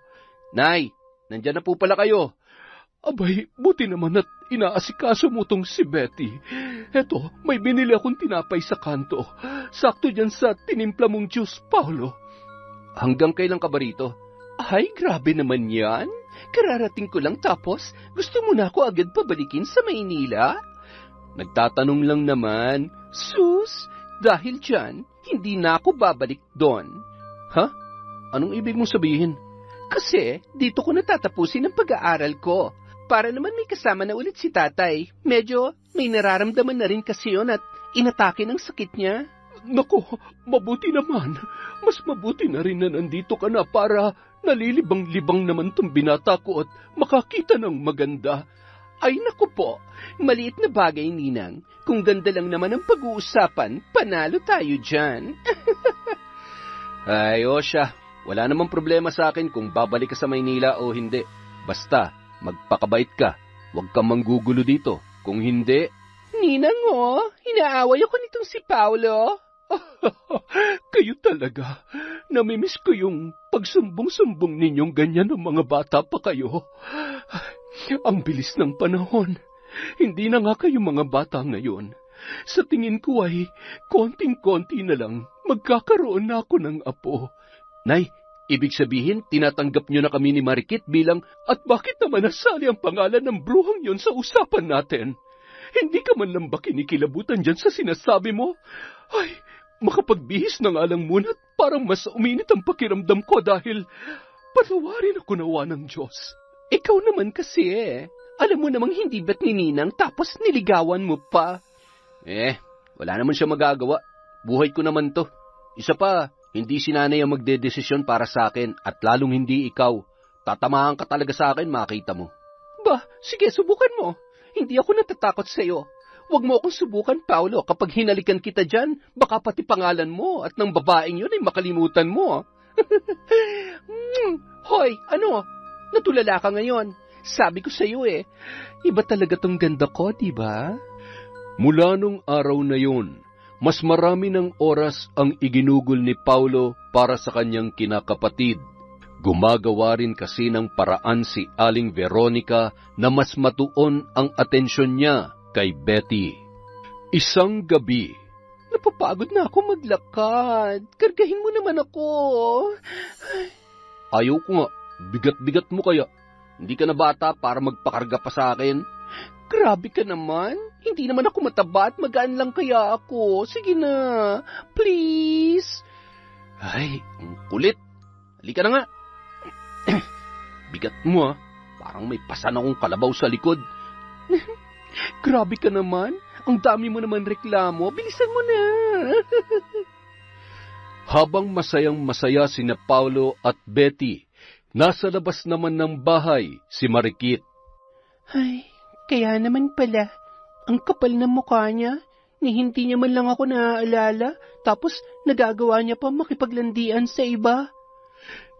Nay, nandyan na po pala kayo. Abay, buti naman at inaasikaso mo tong si Betty. Eto, may binili akong tinapay sa kanto. Sakto dyan sa tinimpla mong juice, Paulo. Hanggang kailan ka ba rito? Ay, grabe naman yan. Kararating ko lang tapos gusto mo na ako agad pabalikin sa Maynila? Nagtatanong lang naman. Sus, dahil dyan, hindi na ako babalik doon. Ha? Anong ibig mong sabihin? Kasi dito ko natatapusin ang pag-aaral ko. Para naman may kasama na ulit si tatay. Medyo may nararamdaman na rin kasi yun at inatake ng sakit niya. Nako, mabuti naman. Mas mabuti na rin na nandito ka na para nalilibang-libang naman tong binata ko at makakita ng maganda. Ay naku po, maliit na bagay, Ninang. Kung ganda lang naman ang pag-uusapan, panalo tayo dyan. Ay, Osha, wala namang problema sa akin kung babalik ka sa Maynila o hindi. Basta, magpakabait ka. Huwag kang manggugulo dito. Kung hindi... Ninang, inaaway ako nitong si Paulo. Kayo talaga. Namimiss ko yung pagsumbong-sumbong ninyong ganyan ng mga bata pa kayo. Ang bilis ng panahon. Hindi na nga kayo mga bata ngayon. Sa tingin ko ay konting-konti na lang magkakaroon na ako ng apo. Nay, ibig sabihin tinatanggap nyo na kami ni Marikit bilang... At bakit naman nasali ang pangalan ng bruhang yon sa usapan natin? Hindi ka man lang ba kinikilabutan dyan sa sinasabi mo? Ay, makapagbihis na nga lang muna at parang mas uminit ang pakiramdam ko dahil patawarin ako nawa ng Diyos. Ikaw naman kasi Alam mo namang hindi ba't ni Ninang tapos niligawan mo pa? Wala naman siya magagawa. Buhay ko naman to. Isa pa, hindi si nanay ang magdedesisyon para sa akin at lalong hindi ikaw. Tatamahan ka talaga sa akin, makita mo. Ba, sige, subukan mo. Hindi ako natatakot sa'yo. Huwag mo akong subukan, Paulo. Kapag hinalikan kita dyan, baka pati pangalan mo at ng babaeng yun ay makalimutan mo. Hoy, ano? Natulala ka ngayon. Sabi ko sa'yo iba talaga tong ganda ko, diba? Mula nung araw na yun, mas marami ng oras ang iginugol ni Paulo para sa kanyang kinakapatid. Gumagawa rin kasi ng paraan si Aling Veronica na mas matuon ang atensyon niya kay Betty. Isang gabi, napapagod na ako maglakad. Kargahin mo naman ako. Ayaw ko nga. Bigat-bigat mo kaya. Hindi ka na bata para magpakarga pa sa akin. Grabe ka naman. Hindi naman ako mataba at magaan lang kaya ako. Sige na. Please. Ay, ang kulit. Halika na nga. Bigat mo Parang may pasan akong kalabaw sa likod. Grabe ka naman. Ang dami mo naman reklamo. Bilisan mo na. Habang masayang-masaya sina Paulo at Betty, nasa labas naman ng bahay si Marikit. Ay, kaya naman pala. Ang kapal ng mukha niya. Ni hindi niya man lang ako naaalala. Tapos nagagawa niya pa makipaglandian sa iba.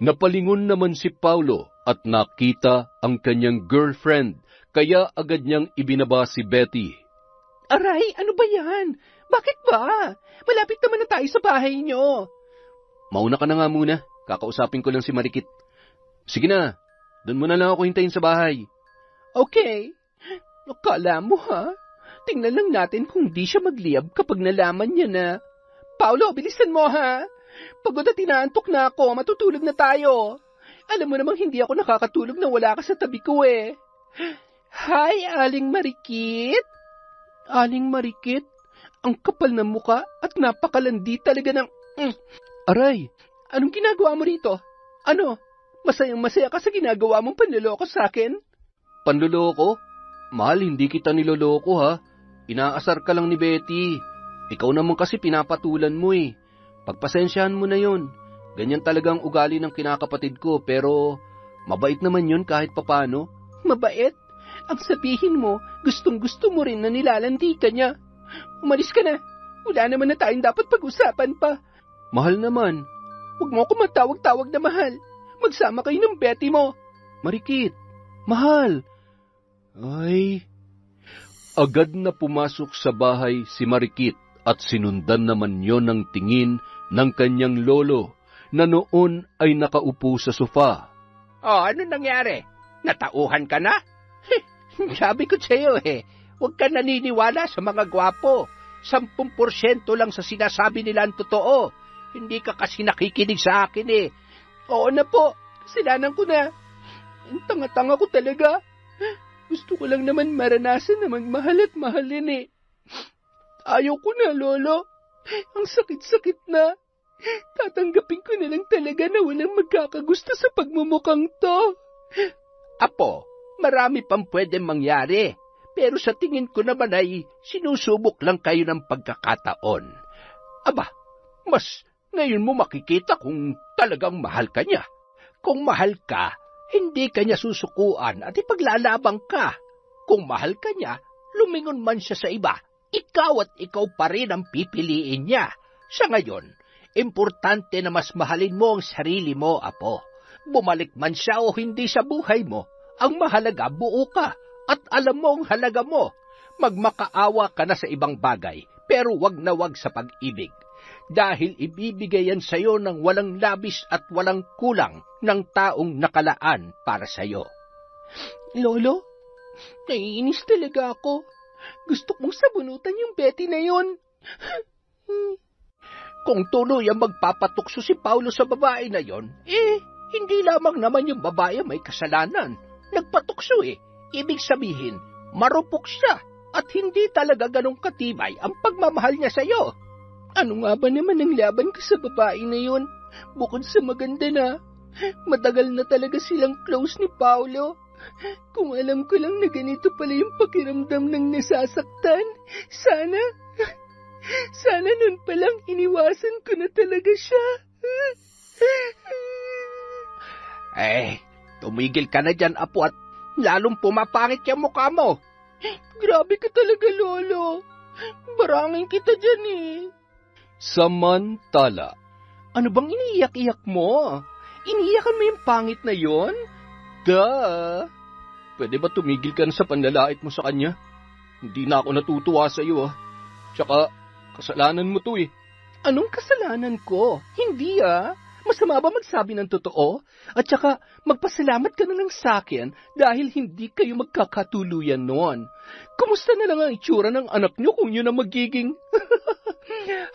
Napalingon naman si Paulo at nakita ang kanyang girlfriend, kaya agad niyang ibinaba si Betty. Aray, ano ba yan? Bakit ba? Malapit naman na tayo sa bahay niyo. Mauna ka na nga muna. Kakausapin ko lang si Marikit. Sige na, doon mo na lang ako hintayin sa bahay. Okay. Akala mo Tingnan lang natin kung di siya magliyab kapag nalaman niya na. Paulo, bilisan mo Pagod at inaantok na ako, matutulog na tayo. Alam mo namang hindi ako nakakatulog na wala ka sa tabi ko Hi, Aling Marikit. Aling Marikit? Ang kapal ng muka at napakalandi talaga ng... Aray, anong ginagawa mo rito? Ano? Masayang-masaya ka sa ginagawa mong panloloko sa akin? Panloloko? Mahal, hindi kita niloloko Inaasar ka lang ni Betty. Ikaw naman kasi pinapatulan mo Pagpasensyahan mo na yun. Ganyan talagang ugali ng kinakapatid ko, pero mabait naman yun kahit papano. Mabait? Ang sabihin mo, gustong-gusto mo rin na nilalandi ka niya. Umalis ka na. Wala naman na tayong dapat pag-usapan pa. Mahal naman. Huwag mo ako matawag-tawag na mahal. Magsama kayo ng Betty mo. Marikit, mahal. Ay... Agad na pumasok sa bahay si Marikit at sinundan naman yon ng tingin ng kanyang lolo na noon ay nakaupo sa sofa. Ano nangyari? Natauhan ka na? Sabi ko sa'yo huwag ka naniniwala sa mga gwapo. 10% lang sa sinasabi nila ang totoo. Hindi ka kasi nakikinig sa akin Oo na po, kasalanan ko na. Ang tanga-tanga ko talaga. Gusto ko lang naman maranasan na magmahal at mahalin Ayaw ko na, Lolo. Ang sakit-sakit na. Tatanggapin ko na lang talaga na walang magkakagusto sa pagmumukhang to. Apo, Marami pang pwedeng mangyari. Pero sa tingin ko naman ay sinusubok lang kayo ng pagkakataon. Aba, mas ngayon mo makikita kung talagang mahal ka niya. Kung mahal ka, hindi ka niya susukuan at ipaglalabang ka. Kung mahal ka niya, lumingon man siya sa iba, ikaw at ikaw pa rin ang pipiliin niya. Sa ngayon, importante na mas mahalin mo ang sarili mo, apo. Bumalik man siya o hindi sa buhay mo, ang mahalaga buo ka at alam mo ang halaga mo. Magmakaawa ka na sa ibang bagay, pero wag na wag sa pag-ibig. Dahil ibibigay yan sa'yo ng walang labis at walang kulang ng taong nakalaan para sa'yo. Lolo, naiinis talaga ako. Gusto kong sabunutan yung Betty na yon. Kung tuloy ang magpapatukso si Paulo sa babae na yon, hindi lamang naman yung babae may kasalanan. Nagpatukso Ibig sabihin, marupok siya at hindi talaga ganong katibay ang pagmamahal niya sa'yo. Ano nga ba naman ang laban ko sa babae na yon? Bukod sa maganda na, matagal na talaga silang close ni Paulo. Kung alam ko lang na ganito pala yung pakiramdam ng nasasaktan, sana nun palang iniwasan ko na talaga siya. Tumigil ka na dyan, apo, at lalong pumapangit yung mukha mo. Grabe ka talaga, Lolo. Barangin kita dyan Samantala, Ano bang iniiyak-iyak mo? Iniiyakan mo yung pangit na yon? Pwede ba tumigil ka na sa panlalait mo sa kanya? Hindi na ako natutuwa sa iyo, Tsaka, kasalanan mo to Anong kasalanan ko? Hindi Masama ba magsabi ng totoo? At saka, magpasalamat ka na lang sa akin dahil hindi kayo magkakatuluyan noon. Kumusta na lang ang itsura ng anak niyo kung yun ang magiging...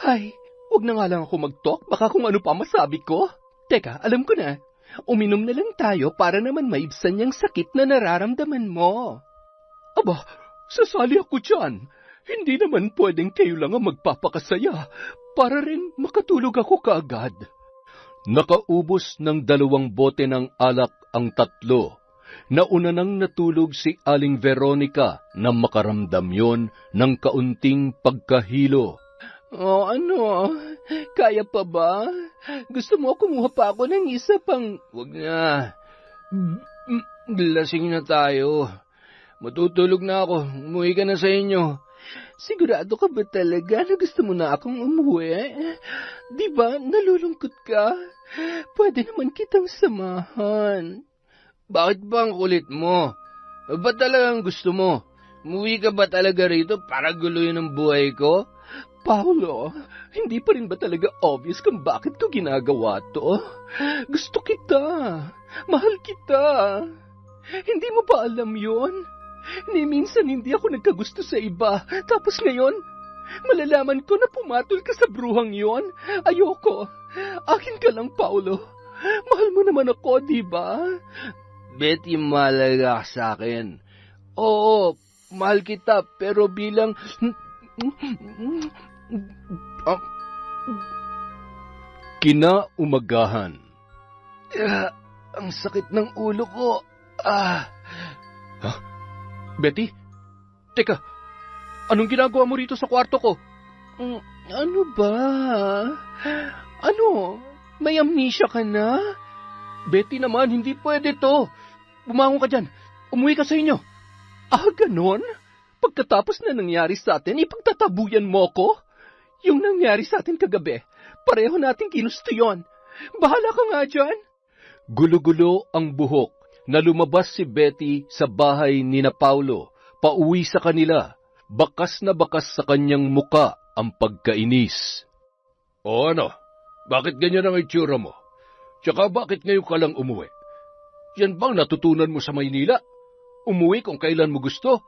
Ay, wag na nga lang ako mag-talk, baka kung ano pa masabi ko. Teka, alam ko na. Uminom na lang tayo para naman maibsan yung sakit na nararamdaman mo. Aba, sasali ako dyan. Hindi naman pwedeng kayo lang ang magpapakasaya para rin makatulog ako kaagad. Nakaubos ng 2 bote ng alak ang 3. Nauna nang natulog si Aling Veronica na makaramdam yon ng kaunting pagkahilo. Ano? Kaya pa ba? Gusto mo kumuha pa ako ng isa pang... Wag na. Lasing na tayo. Matutulog na ako. Umuwi ka na sa inyo. Sigurado ka ba talaga na gusto mo na akong umuwi? Di ba nalulungkot ka? Pwede naman kitang samahan. Bakit ba ang kulit mo? Ba't talagang gusto mo? Umuwi ka ba talaga rito para guluhin ang buhay ko? Paulo, hindi pa rin ba talaga obvious kung bakit ko ginagawa to? Gusto kita. Mahal kita. Hindi mo ba alam yon? Ni minsan hindi ako nagkagusto sa iba. Tapos ngayon, malalaman ko na pumatol ka sa bruhang yon. Ayoko. Akin ka lang, Paulo. Mahal mo naman ako, di ba? Betty, mahalaga sa akin. Oo, mahal kita, pero bilang... Kinaumagahan. Ang sakit ng ulo ko. Betty? Teka, anong ginagawa mo rito sa kwarto ko? Ano ba? Ano? May amnesia ka na? Betty naman, hindi pwede to. Bumangon ka dyan. Umuwi ka sa inyo. Ganon? Pagkatapos na nangyari sa atin, ipagtatabuyan mo ko? Yung nangyari sa atin kagabi, pareho nating ginusto yon. Bahala ka nga dyan. Gulo-gulo ang buhok na lumabas si Betty sa bahay ni na Paulo, pauwi sa kanila. Bakas na bakas sa kanyang muka ang pagkainis. O ano? Bakit ganyan ang itsura mo? Tsaka bakit ngayon ka lang umuwi? Yan bang natutunan mo sa Maynila? Umuwi kung kailan mo gusto?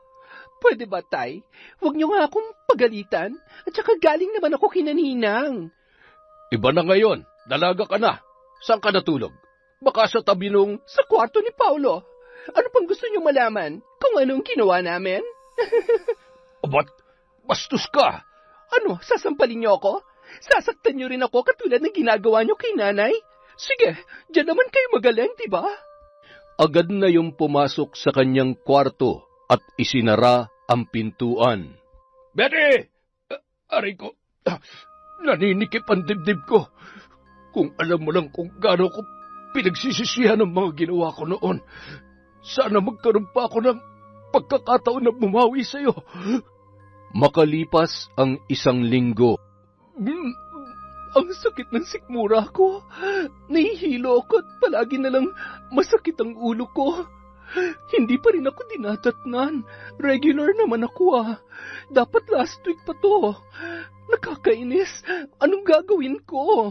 Pwede ba, Tay? Huwag niyo nga akong pagalitan. At saka galing naman ako kinaninang. Iba na ngayon. Dalaga ka na. Saan ka natulog? Baka sa tabi nung... Sa kwarto ni Paulo. Ano pang gusto niyo malaman? Kung anong ginawa namin? Ba't bastos ka? Ano, sasampalin niyo ako? Sasaktan niyo rin ako katulad ng ginagawa niyo kay nanay? Sige, diyan naman kayo magaling, di ba? agad na yung pumasok sa kanyang kwarto at isinara ang pintuan. Betty! Aray ko, naninikip ang dibdib ko. Kung alam mo lang kung gaano ko pinagsisisihan ang mga ginawa ko noon. Sana magkaroon pa ako ng pagkakataon na bumawi sa'yo. Makalipas ang 1 linggo. Ang sakit ng sikmura ko. Nahihilo ako at palagi na lang masakit ang ulo ko. Hindi pa rin ako dinadatnan. Regular naman ako Dapat last week pa to. Nakakainis. Anong gagawin ko?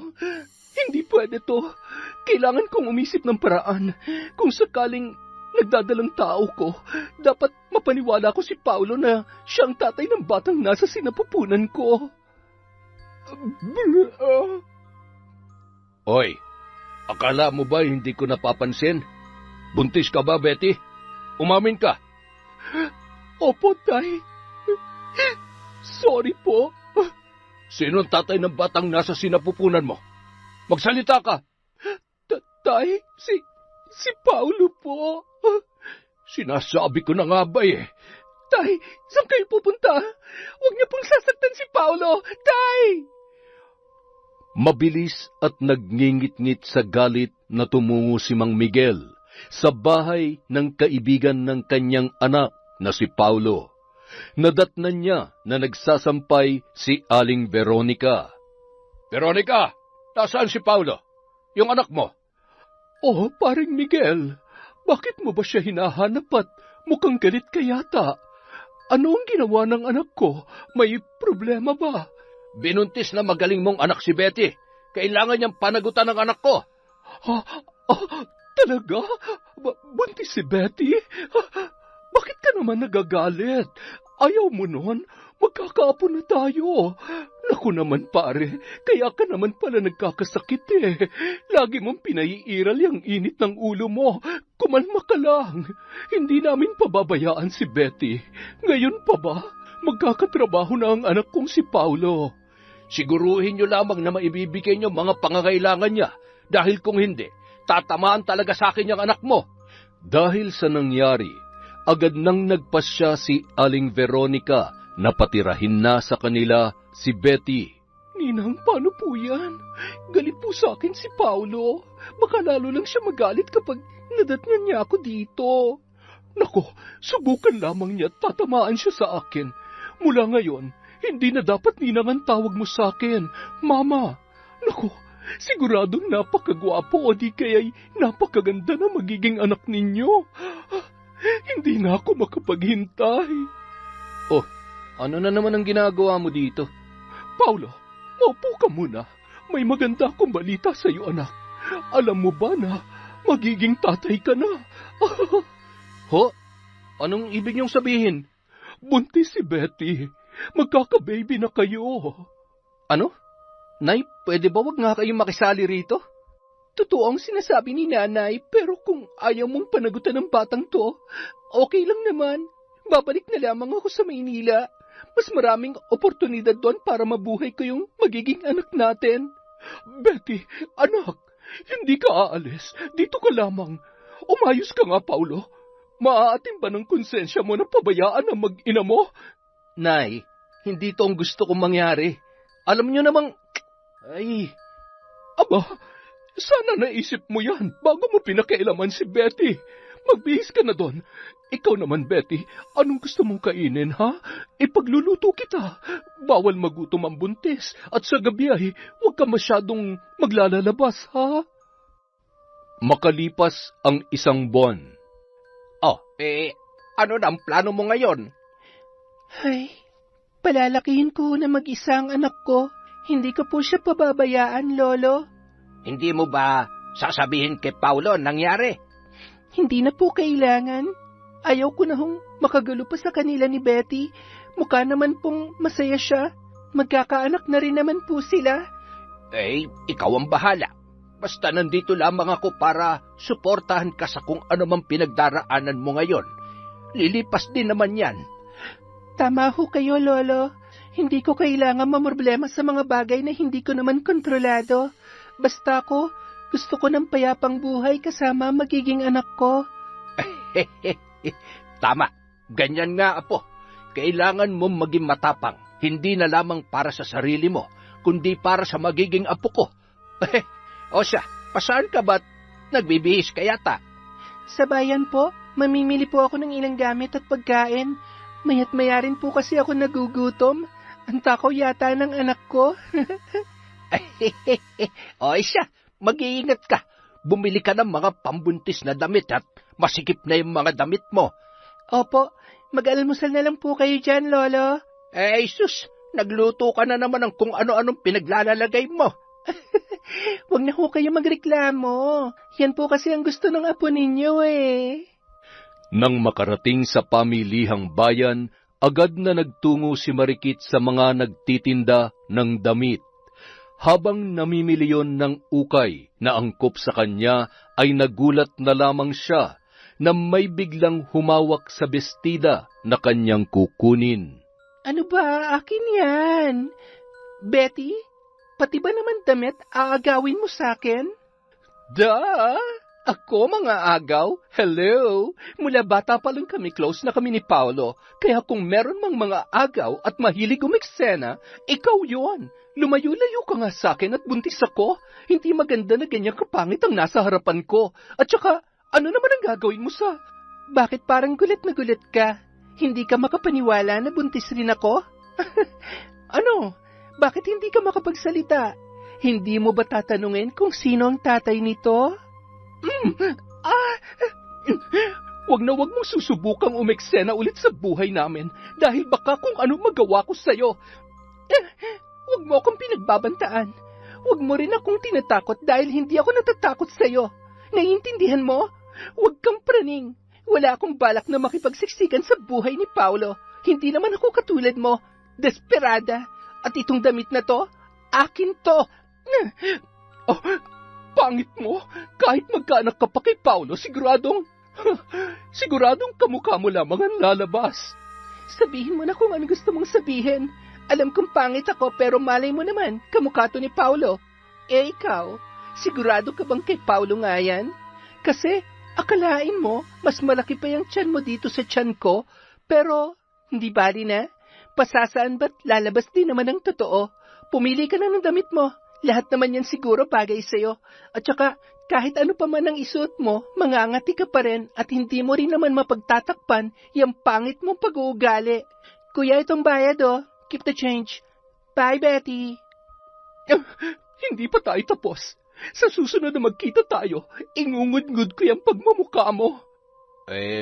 Hindi pwede to. Kailangan kong umisip ng paraan. Kung sakaling nagdadalang tao ko, dapat mapaniwala ko si Paulo na siyang tatay ng batang nasa sinapupunan ko. Oy, akala mo ba hindi ko napapansin? Buntis ka ba, Betty? Umamin ka. Opo, Tay. Sorry po. Sino ang tatay ng batang nasa sinapupunan mo? Magsalita ka. Tay, si Paulo po. Sinasabi ko na nga ba Tay, saan kayo pupunta? Huwag niyo pong sasaktan si Paulo. Tay! Mabilis at nagngingit-ngit sa galit na tumungo si Mang Miguel sa bahay ng kaibigan ng kanyang anak na si Paulo. Nadatnan niya na nagsasampay si Aling Veronica. Veronica, nasaan si Paulo? Yung anak mo? Oh, paring Miguel, bakit mo ba siya hinahanap at mukhang galit ka yata? Ano ang ginawa ng anak ko? May problema ba? Binuntis na magaling mong anak si Betty. Kailangan niyang panagutan ng anak ko. Talaga? Buntis si Betty? Bakit ka naman nagagalit? Ayaw mo nun? Magkakaapo na tayo. Naku naman pare, kaya ka naman pala nagkakasakit Lagi mong pinaiiral yung init ng ulo mo. Kumalma ka lang. Hindi namin pababayaan si Betty. Ngayon pa ba? Magkakatrabaho na ang anak kong si Paulo. Siguruhin niyo lamang na maibibigay niyo mga pangangailangan niya. Dahil kung hindi, tatamaan talaga sa akin yung anak mo. Dahil sa nangyari, agad nang nagpasya si Aling Veronica na patirahin na sa kanila si Betty. Ninang, paano po yan? Galit po sa akin si Paulo. Baka lalo lang siya magalit kapag nadatnan niya ako dito. Nako, subukan lamang niya at tatamaan siya sa akin. Mula ngayon, hindi na dapat ninang ang tawag mo sa akin, Mama. Nako, siguradong napakagwapo o di kaya'y napakaganda na magiging anak ninyo. Hindi na ako makapaghintay. Oh, ano na naman ang ginagawa mo dito? Paulo, maupo ka muna. May maganda akong balita sa iyo, anak. Alam mo ba na magiging tatay ka na? Ho? Anong ibig niyong sabihin? Buntis si Betty. Magkaka-baby na kayo. Ano? Nay, pwede ba wag nga kayong makisali rito? Totoo ang sinasabi ni nanay, pero kung ayaw mong panagutan ng batang to, okay lang naman. Babalik na lamang ako sa Maynila. Mas maraming oportunidad doon para mabuhay ko yung magiging anak natin. Betty, anak, hindi ka aalis. Dito ka lamang. Umayos ka nga, Paulo. Maaatim ba ng konsensya mo na pabayaan ang mag-ina mo? Nay, hindi to ang gusto kong mangyari. Alam niyo namang... Ay... Aba, sana naisip mo yan bago mo pinakailaman si Betty. Magbihis ka na doon. Ikaw naman, Betty, anong gusto mong kainin, ha? Ipagluluto kita. Bawal magutom ang buntis. At sa gabi ay huwag ka masyadong maglalalabas, ha? Makalipas ang 1 buwan. Oh, ano na ang plano mo ngayon? Ay, palalakihin ko na mag-isa ang anak ko. Hindi ko po siya pababayaan, Lolo. Hindi mo ba sasabihin kay Paulo ang nangyari? Hindi na po kailangan. Ayaw ko na makagulo pa sa kanila ni Betty. Mukha naman pong masaya siya. Magkakaanak na rin naman po sila. Ikaw ang bahala. Basta nandito lamang ako para suportahan ka sa kung ano mang pinagdaraanan mo ngayon. Lilipas din naman yan. Tama ho kayo, Lolo. Hindi ko kailangan mamroblema sa mga bagay na hindi ko naman kontrolado. Basta gusto ko ng payapang buhay kasama magiging anak ko. Tama, ganyan nga, apo. Kailangan mo maging matapang, hindi na lamang para sa sarili mo, kundi para sa magiging apo ko. O siya, pasaan ka ba't nagbibihis ka yata? Sa bayan po, mamimili po ako ng ilang gamit at pagkain. Maya't maya rin po kasi ako nagugutom. Ang takaw yata ng anak ko. O siya, mag-iingat ka. Bumili ka ng mga pambuntis na damit at masikip na yung mga damit mo. Opo, mag-almusal na lang po kayo dyan, Lolo. Sus, nagluto ka na naman ng kung ano-anong pinaglalalagay mo. Huwag na ho kayo magreklamo. Yan po kasi ang gusto ng apo ninyo eh. Nang makarating sa pamilihang bayan, agad na nagtungo si Marikit sa mga nagtitinda ng damit. Habang namimili yon ng ukay na angkop sa kanya, ay nagulat na lamang siya na may biglang humawak sa bestida na kanyang kukunin. Ano ba? Akin yan. Betty, pati ba naman damit aagawin mo sa akin? Ako mga agaw? Hello! Mula bata pa lang kami, close na kami ni Paolo. Kaya kung meron mang mga agaw at mahilig umeksena, ikaw yon. Lumayo-layo ka nga sa akin at buntis ako. Hindi maganda na ganyan kapangit ang nasa harapan ko. At saka, ano naman ang gagawin mo sa... Bakit parang gulat na gulat ka? Hindi ka makapaniwala na buntis rin ako? Ano? Bakit hindi ka makapagsalita? Hindi mo ba tatanungin kung sino ang tatay nito? Wag na wag mong susubukang umeksena ulit sa buhay namin dahil baka kung ano magawa ko sa'yo. Huwag mo akong pinagbabantaan. Huwag mo rin akong tinatakot dahil hindi ako natatakot sa'yo. Naiintindihan mo? Huwag kang praning. Wala akong balak na makipagsiksikan sa buhay ni Paolo. Hindi naman ako katulad mo. Desperada. At itong damit na to, akin to. Oh, pangit mo. Kahit magkaanak ka pa kay Paolo, siguradong kamukha mo lamang ang lalabas. Sabihin mo na kung ano gusto mong sabihin. Alam kong pangit ako pero malay mo naman, kamukha to ni Paolo. Eh ikaw, sigurado ka bang kay Paolo nga yan? Kasi akalain mo, mas malaki pa yung tiyan mo dito sa tiyan ko, pero hindi bali na. Pasasaan ba't lalabas din naman ang totoo? Pumili ka na ng damit mo. Lahat naman yan siguro bagay sa'yo. At saka, kahit ano pa man ang isuot mo, mangangati ka pa rin at hindi mo rin naman mapagtatakpan yung pangit mong pag-uugali. Kuya, itong bayad oh. Keep the change. Bye, Betty. Hindi pa tayo tapos. Sa susunod na magkita tayo, ingungud-ngud ko yung pagmamukha mo.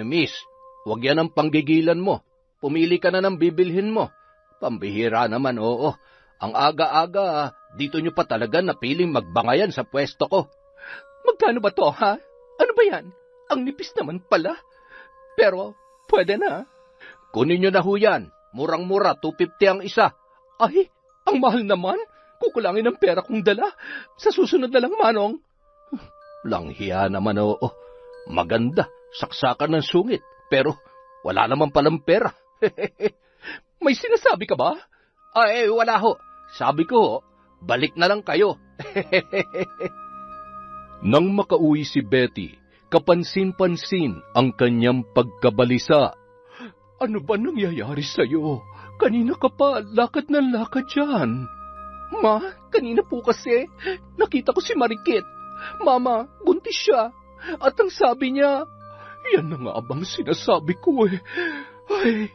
Miss, wag yan ang panggigilan mo. Pumili ka na ng bibilhin mo. Pambihira naman, oo. Ang aga-aga, dito nyo pa talaga napiling magbangayan sa pwesto ko. Magkano ba to, ha? Ano ba yan? Ang nipis naman pala. Pero, pwede na. Kunin nyo na ho yan. Murang-mura, 250 ang isa. Ay, ang mahal naman. Kukulangin ang pera kong dala. Sa susunod na lang, Manong. Langhiya naman, oo. Maganda, saksakan ng sungit. Pero, wala naman palang pera. May sinasabi ka ba? Wala ho. Sabi ko ho, balik na lang kayo. Nang makauwi si Betty, kapansin-pansin ang kanyang pagkabalisa. Ano ba nangyayari sa'yo? Kanina ka pa, lakad na lakad dyan. Ma, kanina po kasi, nakita ko si Marikit. Mama, buntis siya. At ang sabi niya, yan na nga bang sinasabi ko eh. Ay,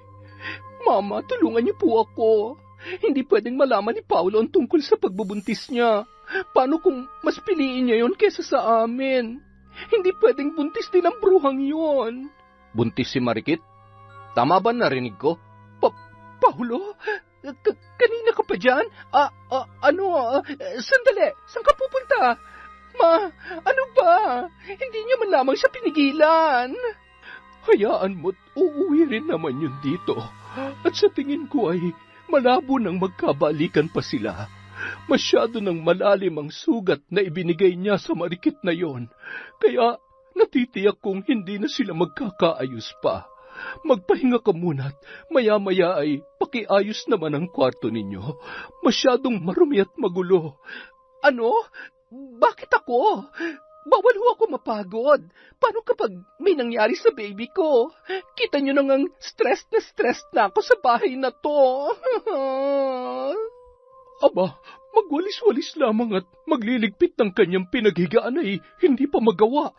Mama, tulungan niyo po ako. Hindi pwedeng malaman ni Paolo ang tungkol sa pagbubuntis niya. Paano kung mas piliin niya yon kesa sa amin? Hindi pwedeng buntis din ang bruhang yon. Buntis si Marikit? Tama ba narinig ko? Paolo? Kanina ka pa dyan? Sandali, saan ka pupunta? Ma, ano ba? Hindi niya man lamang siya pinigilan. Hayaan mo't uuwi rin naman yun dito. At sa tingin ko ay malabo nang magkabalikan pa sila. Masyado nang malalim ang sugat na ibinigay niya sa Marikit na yon. Kaya natitiyak kong hindi na sila magkakaayos pa. Magpahinga ka muna at maya-maya ay pakiayos naman ang kwarto ninyo. Masyadong marumi at magulo. Ano? Bakit ako? Bawal ho ako mapagod. Paano kapag may nangyari sa baby ko? Kita nyo nang stress na ako sa bahay na to. Aba, magwalis-walis lamang at magliligpit ng kanyang pinaghigaan ay hindi pa magawa.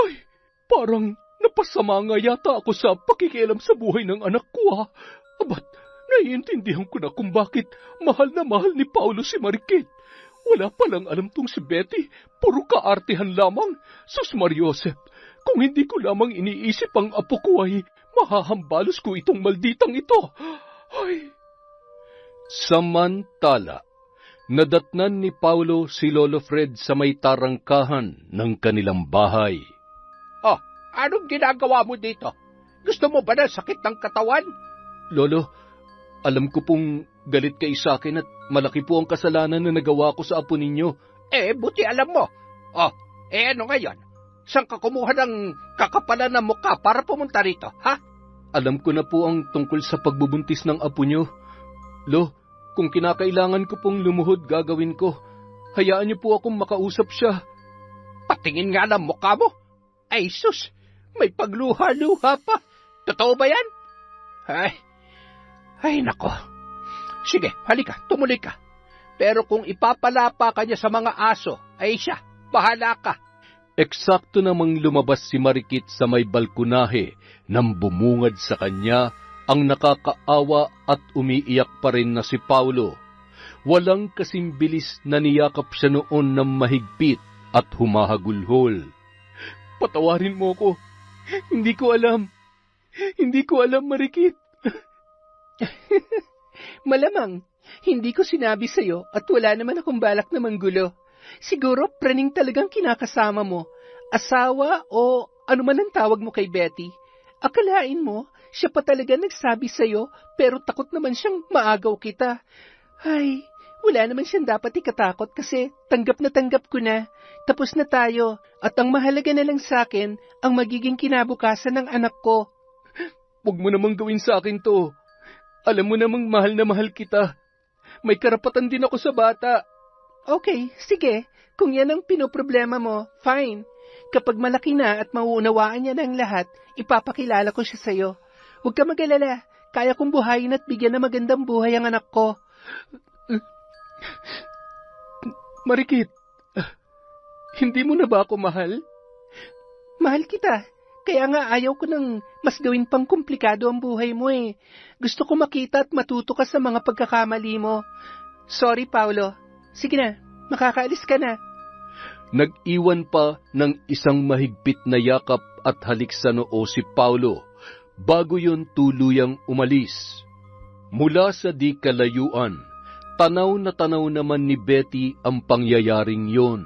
Ay, parang napasama nga yata ako sa pakikialam sa buhay ng anak ko, ha? Abat, naiintindihan ko na kung bakit mahal na mahal ni Paulo si Marikit. Wala palang alam tong si Betty, puro kaartehan lamang. Sus Mariosep, kung hindi ko lamang iniisip ang apo ko ay mahahambalos ko itong malditang ito. Ay! Samantala, nadatnan ni Paulo si Lolo Fred sa may tarangkahan ng kanilang bahay. Oh, anong ginagawa mo dito? Gusto mo ba ng sakit ng katawan? Lolo, alam ko pong galit kayo sa akin at malaki po ang kasalanan na nagawa ko sa apo ninyo. Buti alam mo. Oh, ano ngayon? Saan ka kumuha ng kakapalan ng mukha para pumunta rito, ha? Alam ko na po ang tungkol sa pagbubuntis ng apo nyo. Lo, kung kinakailangan ko pong lumuhod, gagawin ko. Hayaan niyo po akong makausap siya. Patingin nga ng mukha mo. Ay sus, may pagluha-luha pa. Totoo ba yan? Ay nako. Sige, halika, tumuloy ka. Pero kung ipapalapa ka niya sa mga aso, ay siya, bahala ka. Eksakto namang lumabas si Marikit sa may balkonahe nang bumungad sa kanya ang nakakaawa at umiiyak pa rin na si Paulo. Walang kasing bilis na niyakap siya noon ng mahigpit at humahagulhol. Patawarin mo ko. Hindi ko alam. Hindi ko alam, Marikit. Malamang, hindi ko sinabi sa'yo at wala naman akong balak na manggulo. Siguro praning talagang kinakasama mo, asawa o ano man ang tawag mo kay Betty. Akalain mo, siya pa talaga nagsabi sa'yo pero takot naman siyang maagaw kita. Ay, wala naman siyang dapat ikatakot kasi tanggap ko na. Tapos na tayo at ang mahalaga na lang sa'kin ang magiging kinabukasan ng anak ko. Huwag mo namang gawin sa akin to. Alam mo namang mahal na mahal kita. May karapatan din ako sa bata. Okay, sige. Kung yan ang pinoproblema mo, fine. Kapag malaki na at mauunawaan niya ng lahat, ipapakilala ko siya sa'yo. Huwag ka mag-alala. Kaya kong buhayin at bigyan ng magandang buhay ang anak ko. Marikit, hindi mo na ba ako mahal? Mahal kita. Kaya nga ayaw ko nang mas gawin pang komplikado ang buhay mo eh. Gusto ko makita at matuto ka sa mga pagkakamali mo. Sorry, Paulo. Sige na, makakaalis ka na. Nag-iwan pa ng isang mahigpit na yakap at halik sa noo si Paulo bago yon tuluyang umalis. Mula sa di kalayuan, tanaw na tanaw naman ni Betty ang pangyayaring yon.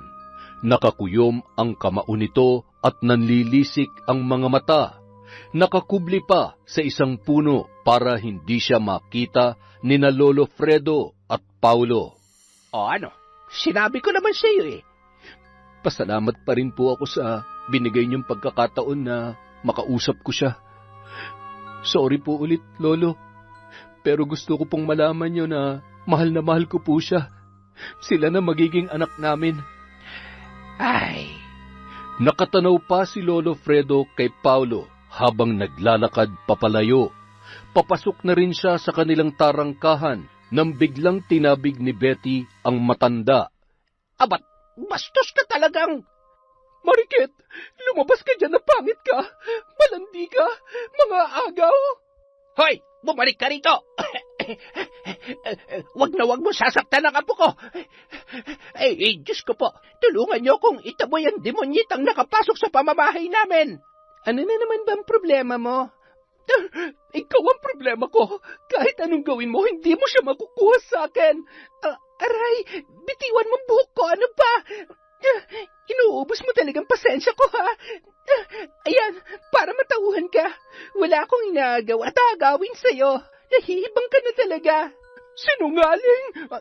Nakakuyom ang kamao nito at nanlilisik ang mga mata. Nakakubli pa sa isang puno para hindi siya makita ni na Lolo Fredo at Paulo. O ano, sinabi ko naman sa iyo eh. Pasalamat pa rin po ako sa binigay niyong pagkakataon na makausap ko siya. Sorry po ulit, Lolo. Pero gusto ko pong malaman niyo na mahal ko po siya. Sila na magiging anak namin. Ay... Nakatanaw pa si Lolo Fredo kay Paulo habang naglalakad papalayo. Papasok na rin siya sa kanilang tarangkahan nang biglang tinabig ni Betty ang matanda. Abat, bastos ka talagang... Marikit, lumabas ka dyan na pangit ka. Malandi ka, mga agaw. Hoy, bumalik ka rito. Wag mo sasaktan ang apo ko. Diyos ko po, tulungan niyo kung itaboy ang demonyitang nakapasok sa pamamahay namin. Ano na naman ba ang problema mo? Ikaw ang problema ko. Kahit anong gawin mo, hindi mo siya makukuha sa akin. Aray, bitiwan mong buhok ko, ano ba? Inuubos mo talagang pasensya ko, ha? Ayan, para matauhan ka. Wala akong inaagaw at agawin sa'yo. Nahihibang ka na talaga. Sinungaling!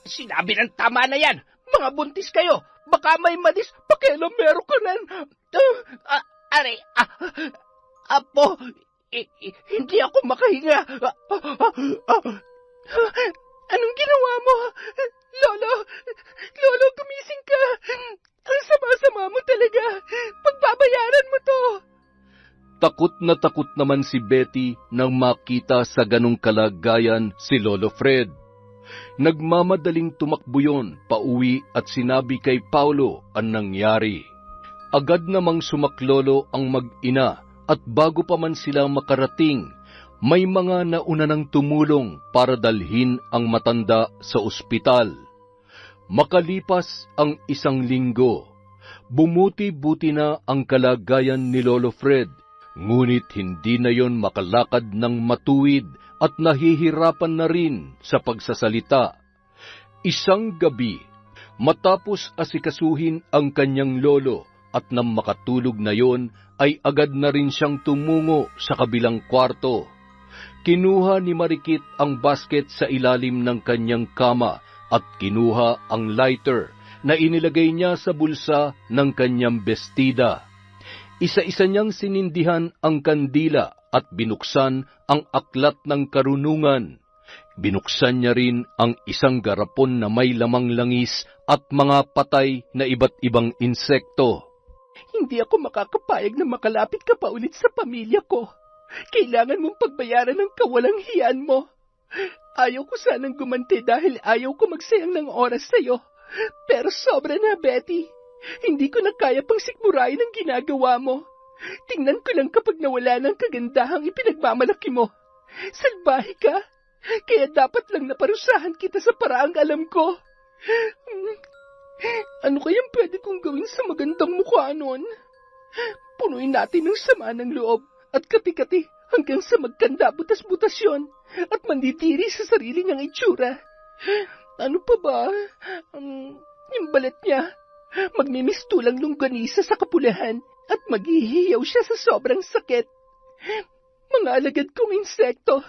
Sinabi ng tama na yan. Mga buntis kayo. Baka may malis. Pakialamero ka nan. Apo, hindi ako makahinga. Anong ginawa mo? Lolo, gumising ka. Ang Takot naman si Betty nang makita sa ganong kalagayan si Lolo Fred. Nagmamadaling tumakbo yon pauwi at sinabi kay Paulo ang nangyari. Agad namang sumaklolo ang mag-ina at bago pa man sila makarating, may mga nauna nang tumulong para dalhin ang matanda sa ospital. Makalipas ang 1 linggo, bumuti-buti na ang kalagayan ni Lolo Fred, ngunit hindi na yon makalakad ng matuwid at nahihirapan na rin sa pagsasalita. Isang gabi, matapos asikasuhin ang kanyang lolo at nang makatulog na yon, ay agad na rin siyang tumungo sa kabilang kwarto. Kinuha ni Marikit ang basket sa ilalim ng kanyang kama at kinuha ang lighter na inilagay niya sa bulsa ng kanyang bestida. Isa-isa niyang sinindihan ang kandila at binuksan ang aklat ng karunungan. Binuksan niya rin ang isang garapon na may lamang langis at mga patay na iba't ibang insekto. Hindi ako makakapayag na makalapit ka pa ulit sa pamilya ko. Kailangan mong pagbayaran ng kawalang hiyaan mo. Ayaw ko sanang gumanti dahil ayaw ko magsayang ng oras sa'yo. Pero sobra na, Betty. Hindi ko na kaya pang sikmurain ang ginagawa mo. Tingnan ko lang kapag nawala ng kagandahang ipinagmamalaki mo. Salbahe ka, kaya dapat lang naparusahan kita sa paraang alam ko. Ano kayang pwede kong gawin sa magandang mukha nun? Punuin natin ng sama ng loob at kati-kati hanggang sa magkanda butas-butas yun at manditiri sa sarili niyang itsura. Ano pa ba? Yung balat niya, magmimistulang longganisa sa kapulahan at maghihiyaw siya sa sobrang sakit. Mga alagad kong insekto,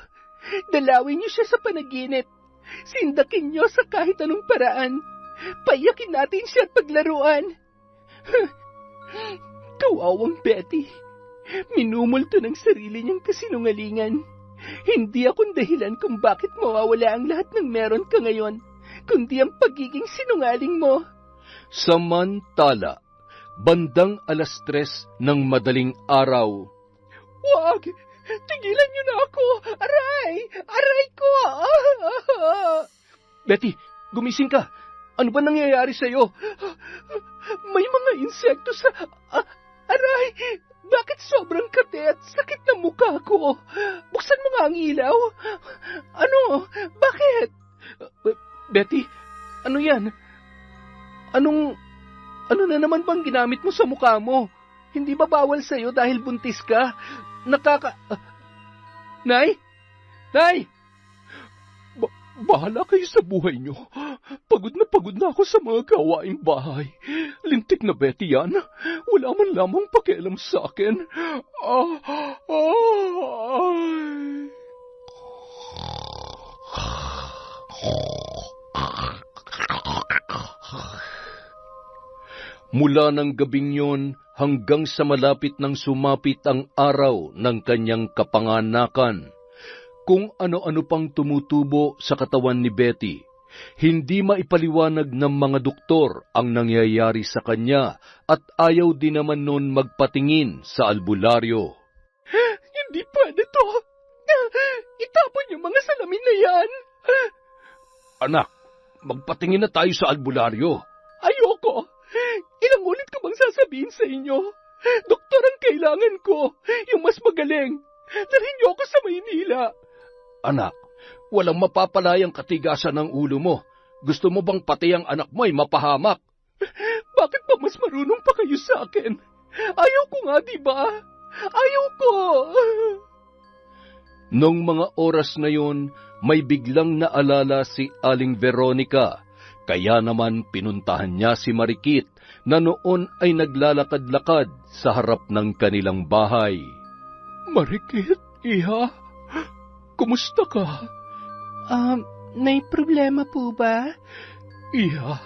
dalawin niyo siya sa panaginip. Sindakin niyo sa kahit anong paraan. Paiyakin natin siya at paglaruan. Kawawang Betty, minumulto ng sarili niyang kasinungalingan. Hindi akong dahilan kung bakit mawawala ang lahat ng meron ka ngayon, kundi ang pagiging sinungaling mo. Samantala, bandang 3:00 ng madaling araw. Wag! Tigilan niyo na ako! Aray! Aray ko! Betty, gumising ka! Ano ba nangyayari sa'yo? May mga insekto sa... aray! Bakit sobrang kate at sakit na mukha ko? Buksan mo nga ang ilaw. Ano? Bakit? Betty, ano yan? Ano na naman bang ginamit mo sa mukha mo? Hindi ba bawal sa'yo dahil buntis ka? Nay? Nay! Bahala kayo sa buhay niyo. Pagod na ako sa mga gawaing bahay. Lintik na Betty yan. Wala man lamang pakialam sa akin. Mula ng gabing yon hanggang sa malapit nang sumapit ang araw ng kanyang kapanganakan, kung ano-ano pang tumutubo sa katawan ni Betty, hindi maipaliwanag ng mga doktor ang nangyayari sa kanya at ayaw din naman noon magpatingin sa albularyo. Hindi pwede to! Itapon yung mga salamin na yan! Anak, magpatingin na tayo sa albularyo. Ayoko! Ilang ulit ko bang sasabihin sa inyo? Doktor ang kailangan ko, yung mas magaling. Dalhin niyo ako sa Maynila. Anak, walang mapapalayang katigasan ng ulo mo. Gusto mo bang pati ang anak mo ay mapahamak? Bakit pa mas marunong pa kayo sa akin? Ayaw ko nga, diba? Ayaw ko! Nung mga oras na yon, may biglang naalala si Aling Veronica. Kaya naman pinuntahan niya si Marikit na noon ay naglalakad-lakad sa harap ng kanilang bahay. Marikit, iha? Kumusta ka? May problema po ba? Iha,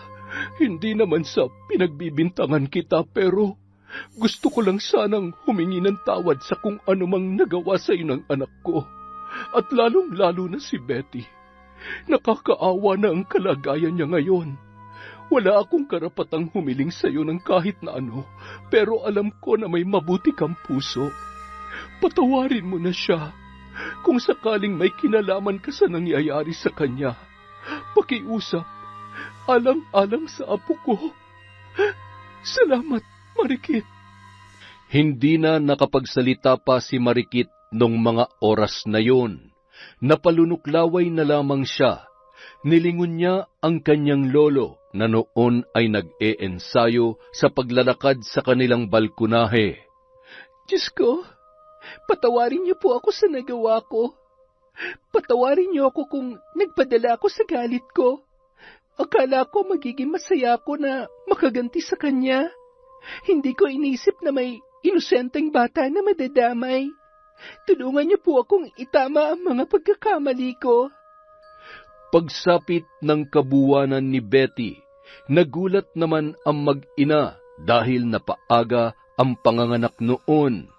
hindi naman sa pinagbibintangan kita pero gusto ko lang sanang humingi ng tawad sa kung anumang nagawa sa iyo ng anak ko. At lalong-lalo na si Betty. Nakakaawa na ang kalagayan niya ngayon. Wala akong karapatang humiling sa iyo ng kahit na ano, pero alam ko na may mabuti kang puso. Patawarin mo na siya. Kung sakaling may kinalaman ka sa nangyayari sa kanya, pakiusap, alang-alang sa apo ko. Salamat, Marikit. Hindi na nakapagsalita pa si Marikit nung mga oras na yon. Napalunuklaway na lamang siya. Nilingon niya ang kanyang lolo na noon ay nag-e-ensayo sa paglalakad sa kanilang balkonahe. Diyos ko, patawarin niyo po ako sa nagawa ko. Patawarin niyo ako kung nagpadala ako sa galit ko. Akala ko magiging masaya ako na makaganti sa kanya. Hindi ko inisip na may inosenteng bata na madadamay. Tulungan niyo po akong itama ang mga pagkakamali ko. Pagsapit ng kabuwanan ni Betty, nagulat naman ang mag-ina dahil napaaga ang panganganak noon.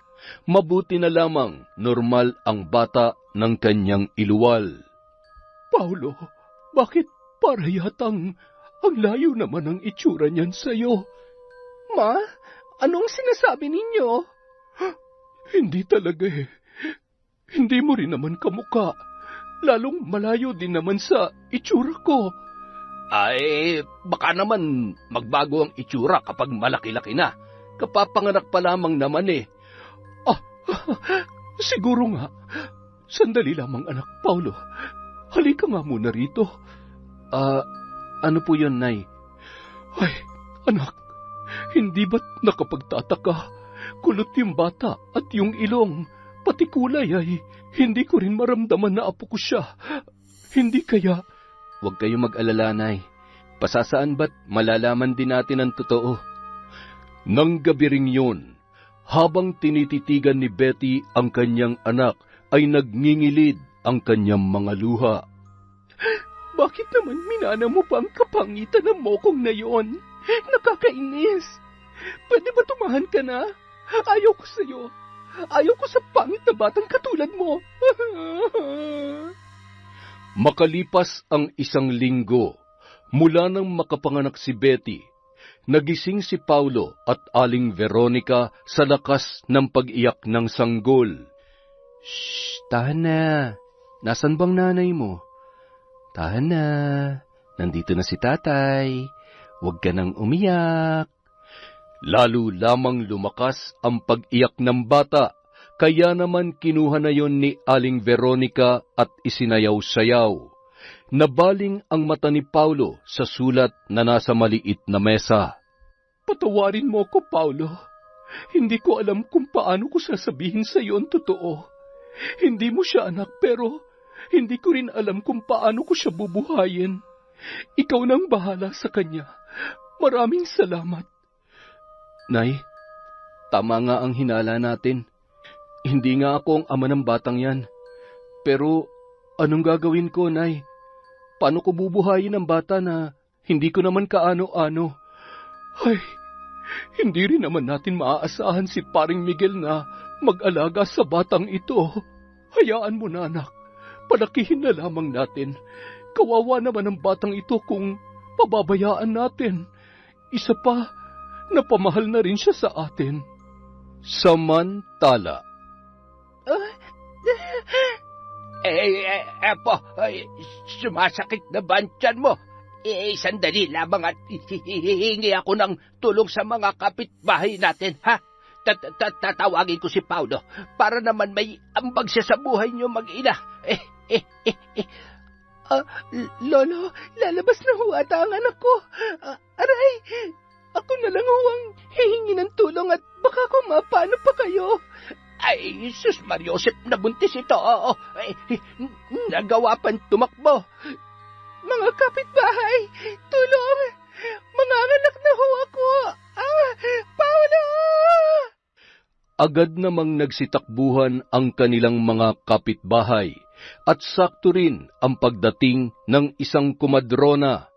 Mabuti na lamang normal ang bata ng kanyang iluwal. Paulo, bakit para yatang ang layo naman ang itsura niyan sa'yo? Ma, anong sinasabi ninyo? Hindi talaga eh. Hindi mo rin naman kamukha. Lalong malayo din naman sa itsura ko. Ay, baka naman magbago ang itsura kapag malaki-laki na. Kapapanganak pa lamang naman eh. Siguro nga. Sandali lamang, anak Paulo. Halika nga muna rito. Ano po yun, Nay? Ay, anak, hindi ba't nakapagtataka? Kulot yung bata at yung ilong, pati kulay ay hindi ko rin maramdaman na apo ko siya. Hindi kaya... Huwag kayong mag-alala, Nay. Pasasaan ba't malalaman din natin ang totoo? Nang gabi ring yun, habang tinititigan ni Betty ang kanyang anak, ay nagngingilid ang kanyang mga luha. Bakit naman minana mo pa ang kapangitan ng mokong na yon? Nakakainis. Pwede ba tumahan ka na? Ayaw ko sa'yo. Ayaw ko sa pangit na batang katulad mo. Makalipas ang 1 linggo, mula nang makapanganak si Betty, nagising si Paulo at Aling Veronica sa lakas ng pag-iyak ng sanggol. Shh, tahan na. Nasaan bang nanay mo? Tahan na. Nandito na si tatay. Huwag ka nang umiyak. Lalo lamang lumakas ang pag-iyak ng bata, kaya naman kinuha na yon ni Aling Veronica at isinayaw-sayaw. Nabaling ang mata ni Paulo sa sulat na nasa maliit na mesa. Patawarin mo ko, Paulo. Hindi ko alam kung paano ko sasabihin sa iyo ang totoo. Hindi mo siya anak, pero hindi ko rin alam kung paano ko siya bubuhayin. Ikaw nang bahala sa kanya. Maraming salamat. Nay, tama nga ang hinala natin. Hindi nga ako ang ama ng batang yan. Pero anong gagawin ko, Nay? Paano ko bubuhayin ang bata na hindi ko naman kaano-ano? Ay, hindi rin naman natin maaasahan si Paring Miguel na mag-alaga sa batang ito. Hayaan mo na, anak. Palakihin na lamang natin. Kawawa naman ang batang ito kung pababayaan natin. Isa pa, napamahal na rin siya sa atin. Samantala. Sumasakit na ba ang tiyan mo? Sandali lamang at hihingi ako ng tulong sa mga kapitbahay natin, ha? Tatawagin ko si Paulo para naman may ambag siya sa buhay niyo mag-ina. Lolo, lalabas na ho ata ang anak ko. Aray, ako na lang ho ang hihingi ng tulong at baka kung mapano pa kayo. Ay, Sus Mariosep, nabuntis ito. Nagawa pang tumakbo. Mga kapitbahay, tulong! Mga anak na ho ako! Paulo! Agad namang nagsitakbuhan ang kanilang mga kapitbahay at sakto rin ang pagdating ng isang kumadrona.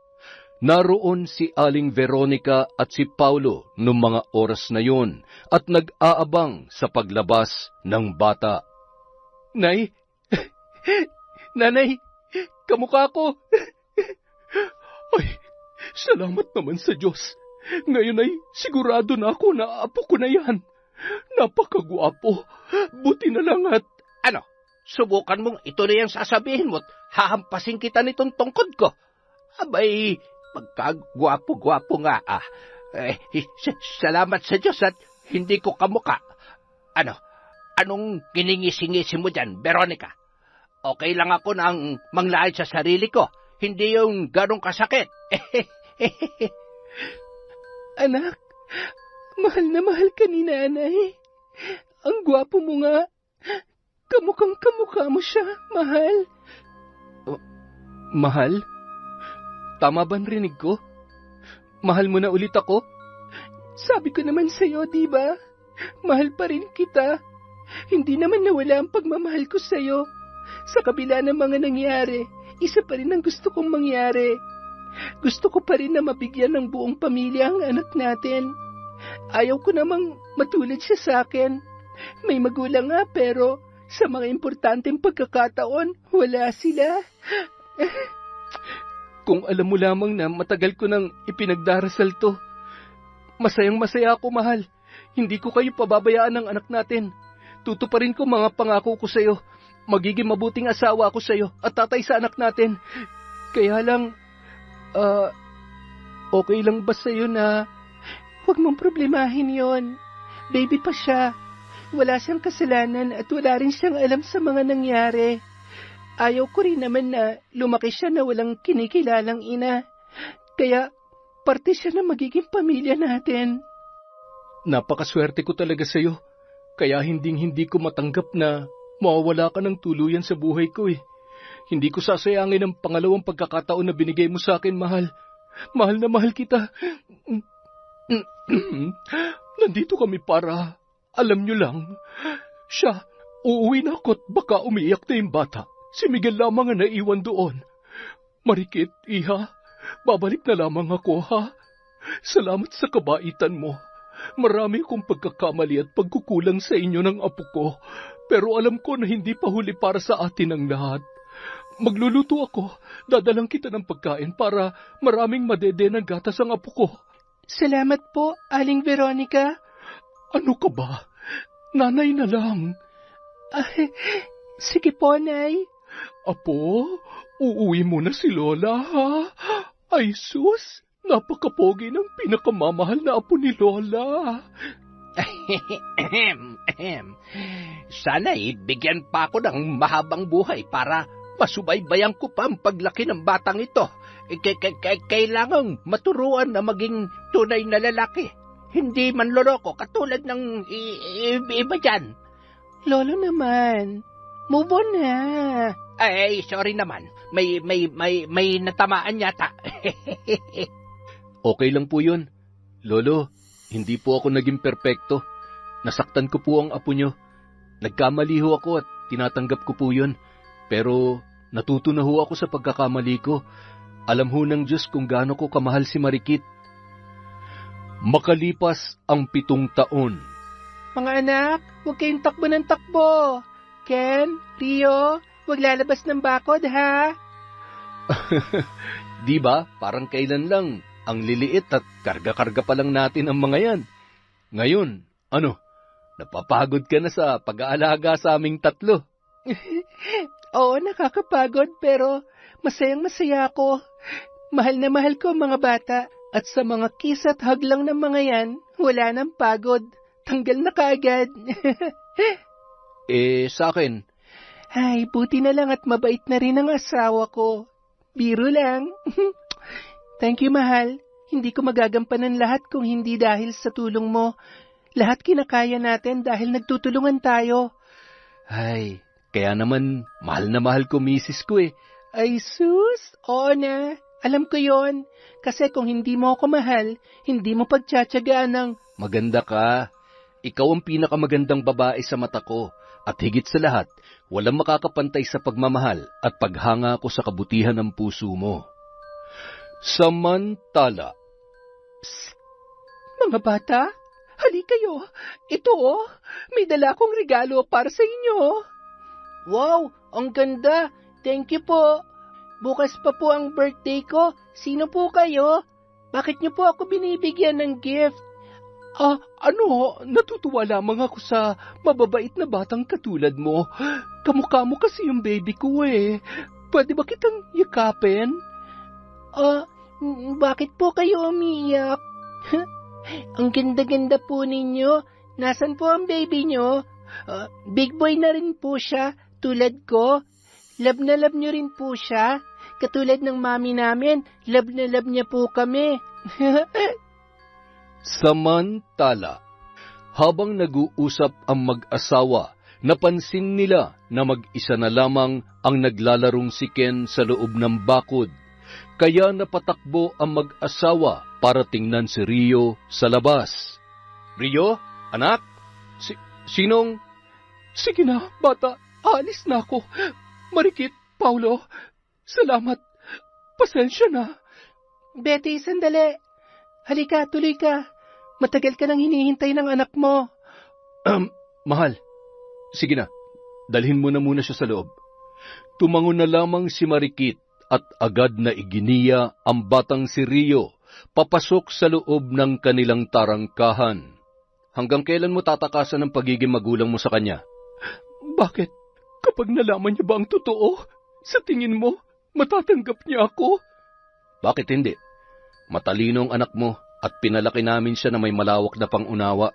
Naroon si Aling Veronica at si Paulo noong mga oras na yon at nag-aabang sa paglabas ng bata. Nay! Nanay! Kamukha ko! Ay, salamat naman sa Diyos. Ngayon ay sigurado na ako na apo ko na yan. Napakagwapo. Buti na lang at... Ano, subukan mong ito na yung sasabihin mo't hahampasin kita nitong tungkod ko. Abay, pagkagwapo-gwapo nga salamat sa Diyos at hindi ko kamuka. Anong giningisi-ngisi mo dyan, Veronica? Okay lang ako nang manglait sa sarili ko. Hindi yung ganong kasakit. Anak, mahal na mahal ka ni nanay. Ang gwapo mo nga. Kamukhang kamukha mo siya, mahal. Mahal? Tama ba ang rinig ko? Mahal mo na ulit ako? Sabi ko naman sa'yo, di ba? Mahal pa rin kita. Hindi naman nawala ang pagmamahal ko sa'yo. Sa kabila ng mga nangyari, isa pa rin ang gusto kong mangyari. Gusto ko pa rin na mabigyan ng buong pamilya ang anak natin. Ayaw ko namang matulad siya sa akin. May magulang nga pero sa mga importanteng pagkakataon, wala sila. Kung alam mo lamang na matagal ko nang ipinagdarasal to. Masayang-masaya ako, mahal. Hindi ko kayo pababayaan ng anak natin. Tutuparin ko mga pangako ko sa'yo. Magiging mabuting asawa ako sa'yo at tatay sa anak natin. Kaya lang, okay lang ba sa'yo na huwag mong problemahin yon? Baby pa siya. Wala siyang kasalanan at wala rin siyang alam sa mga nangyari. Ayaw ko rin naman na lumaki siya na walang kinikilalang ina. Kaya, parte siya na magiging pamilya natin. Napakaswerte ko talaga sa'yo. Kaya hindi ko matanggap na mawawala ka ng tuluyan sa buhay ko eh. Hindi ko sasayangin ang pangalawang pagkakataon na binigay mo sa akin, mahal. Mahal na mahal kita. Nandito kami para, alam nyo lang, siya, uuwi na ako at baka umiiyak na yung bata. Si Miguel lamang ang naiwan doon. Marikit, iha, babalik na lamang ako, ha? Salamat sa kabaitan mo. Marami akong pagkakamali at pagkukulang sa inyo ng apo ko, pero alam ko na hindi pa huli para sa atin ang lahat. Magluluto ako, dadalang kita ng pagkain para maraming madede ng gatas ang apo ko. Salamat po, Aling Veronica. Ano ka ba? Nanay na lang. Sige po, Nay. Apo, uuwi mo na si Lola, ha? Ay, sus, napakapogi ng pinakamamahal na apo ni Lola. Sana bigyan pa ako ng mahabang buhay para masubaybayan ko pa ang paglaki ng batang ito. Kailangang maturuan na maging tunay na lalaki. Hindi manloloko katulad ng iba dyan. Lolo naman, move on na. Ay, sorry naman. May natamaan yata. Okay lang po yun. Lolo, hindi po ako naging perpekto. Nasaktan ko po ang apo nyo. Nagkamali ho ako at tinatanggap ko po yun. Pero natuto na ho ako sa pagkakamali ko. Alam ho ng Diyos kung gaano ko kamahal si Marikit. Makalipas ang 7 taon. Mga anak, huwag kayong takbo ng takbo. Ken, Rio, huwag lalabas ng bakod, ha? Di ba? Parang kailan lang. Ang liliit at karga-karga pa lang natin ang mga yan. Ngayon, napapagod ka na sa pag-aalaga sa aming 3. Oo, nakakapagod pero masayang-masaya ako. Mahal na mahal ko ang mga bata at sa mga kiss at hug lang ng mga yan, wala nang pagod. Tanggal na kaagad. Sa akin? Ay, buti na lang at mabait na rin ang asawa ko. Biro lang. Thank you, mahal. Hindi ko magagampanan lahat kung hindi dahil sa tulong mo. Lahat kinakaya natin dahil nagtutulungan tayo. Ay, kaya naman, mahal na mahal ko misis ko eh. Ay, sus, oo na. Alam ko yon. Kasi kung hindi mo ako mahal, hindi mo pagtsatsagaan ng... Maganda ka. Ikaw ang pinakamagandang babae sa mata ko. At higit sa lahat, walang makakapantay sa pagmamahal at paghanga ko sa kabutihan ng puso mo. Samantala. Psst! Mga bata, hali kayo. Ito may dala akong regalo para sa inyo. Wow, ang ganda. Thank you po. Bukas pa po ang birthday ko. Sino po kayo? Bakit niyo po ako binibigyan ng gift? Natutuwa lamang ako sa mababait na batang katulad mo. Kamukha mo kasi yung baby ko eh. Pwede ba kitang yakapin? Bakit po kayo umiiyak? Ang ganda-ganda po ninyo. Nasaan po ang baby nyo? Big boy na rin po siya, tulad ko. Love na love nyo rin po siya. Katulad ng mami namin, love na love niya po kami. Samantala, habang nag-uusap ang mag-asawa, napansin nila na mag-isa na lamang ang naglalarong si Ken sa loob ng bakod. Kaya napatakbo ang mag-asawa para tingnan si Rio sa labas. Rio, anak? Sinong? Sige na, bata. Aalis na ako. Marikit, Paulo. Salamat. Pasensya na. Betty, sandali. Halika, tuloy ka. Matagal ka nang hinihintay ng anak mo. Mahal. Sige na. Dalhin mo na muna siya sa loob. Tumango na lamang si Marikit at agad na iginiya ang batang si Rio papasok sa loob ng kanilang tarangkahan. Hanggang kailan mo tatakasan ang pagiging magulang mo sa kanya? Bakit? Kapag nalaman niya ba ang totoo, sa tingin mo, matatanggap niya ako? Bakit hindi? Matalino ang anak mo at pinalaki namin siya na may malawak na pangunawa.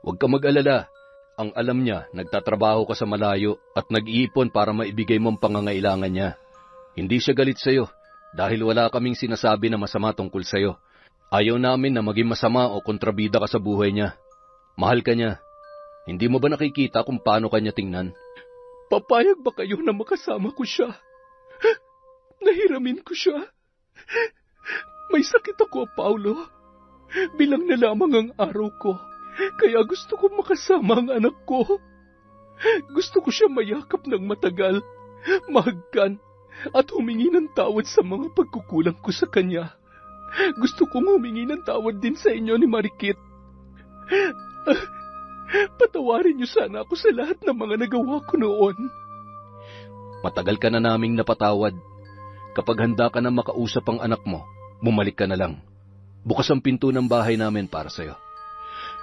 Huwag ka mag-alala. Ang alam niya, nagtatrabaho ka sa malayo at nag-iipon para maibigay mo ang pangangailangan niya. Hindi siya galit sa'yo dahil wala kaming sinasabi na masama tungkol sa'yo. Ayaw namin na maging masama o kontrabida ka sa buhay niya. Mahal ka niya. Hindi mo ba nakikita kung paano kanya tingnan? Papayag ba kayo na makasama ko siya? Nahiramin ko siya. May sakit ako, Paulo. Bilang na lamang ang araw ko. Kaya gusto ko makasama ang anak ko. Gusto ko siya mayakap ng matagal, mahagkan, at humingi ng tawad sa mga pagkukulang ko sa kanya. Gusto kong humingi ng tawad din sa inyo ni Marikit. Patawarin niyo sana ako sa lahat ng mga nagawa ko noon. Matagal ka na naming napatawad. Kapag handa ka na makausap ang anak mo, bumalik ka na lang. Bukas ang pinto ng bahay namin para sa'yo.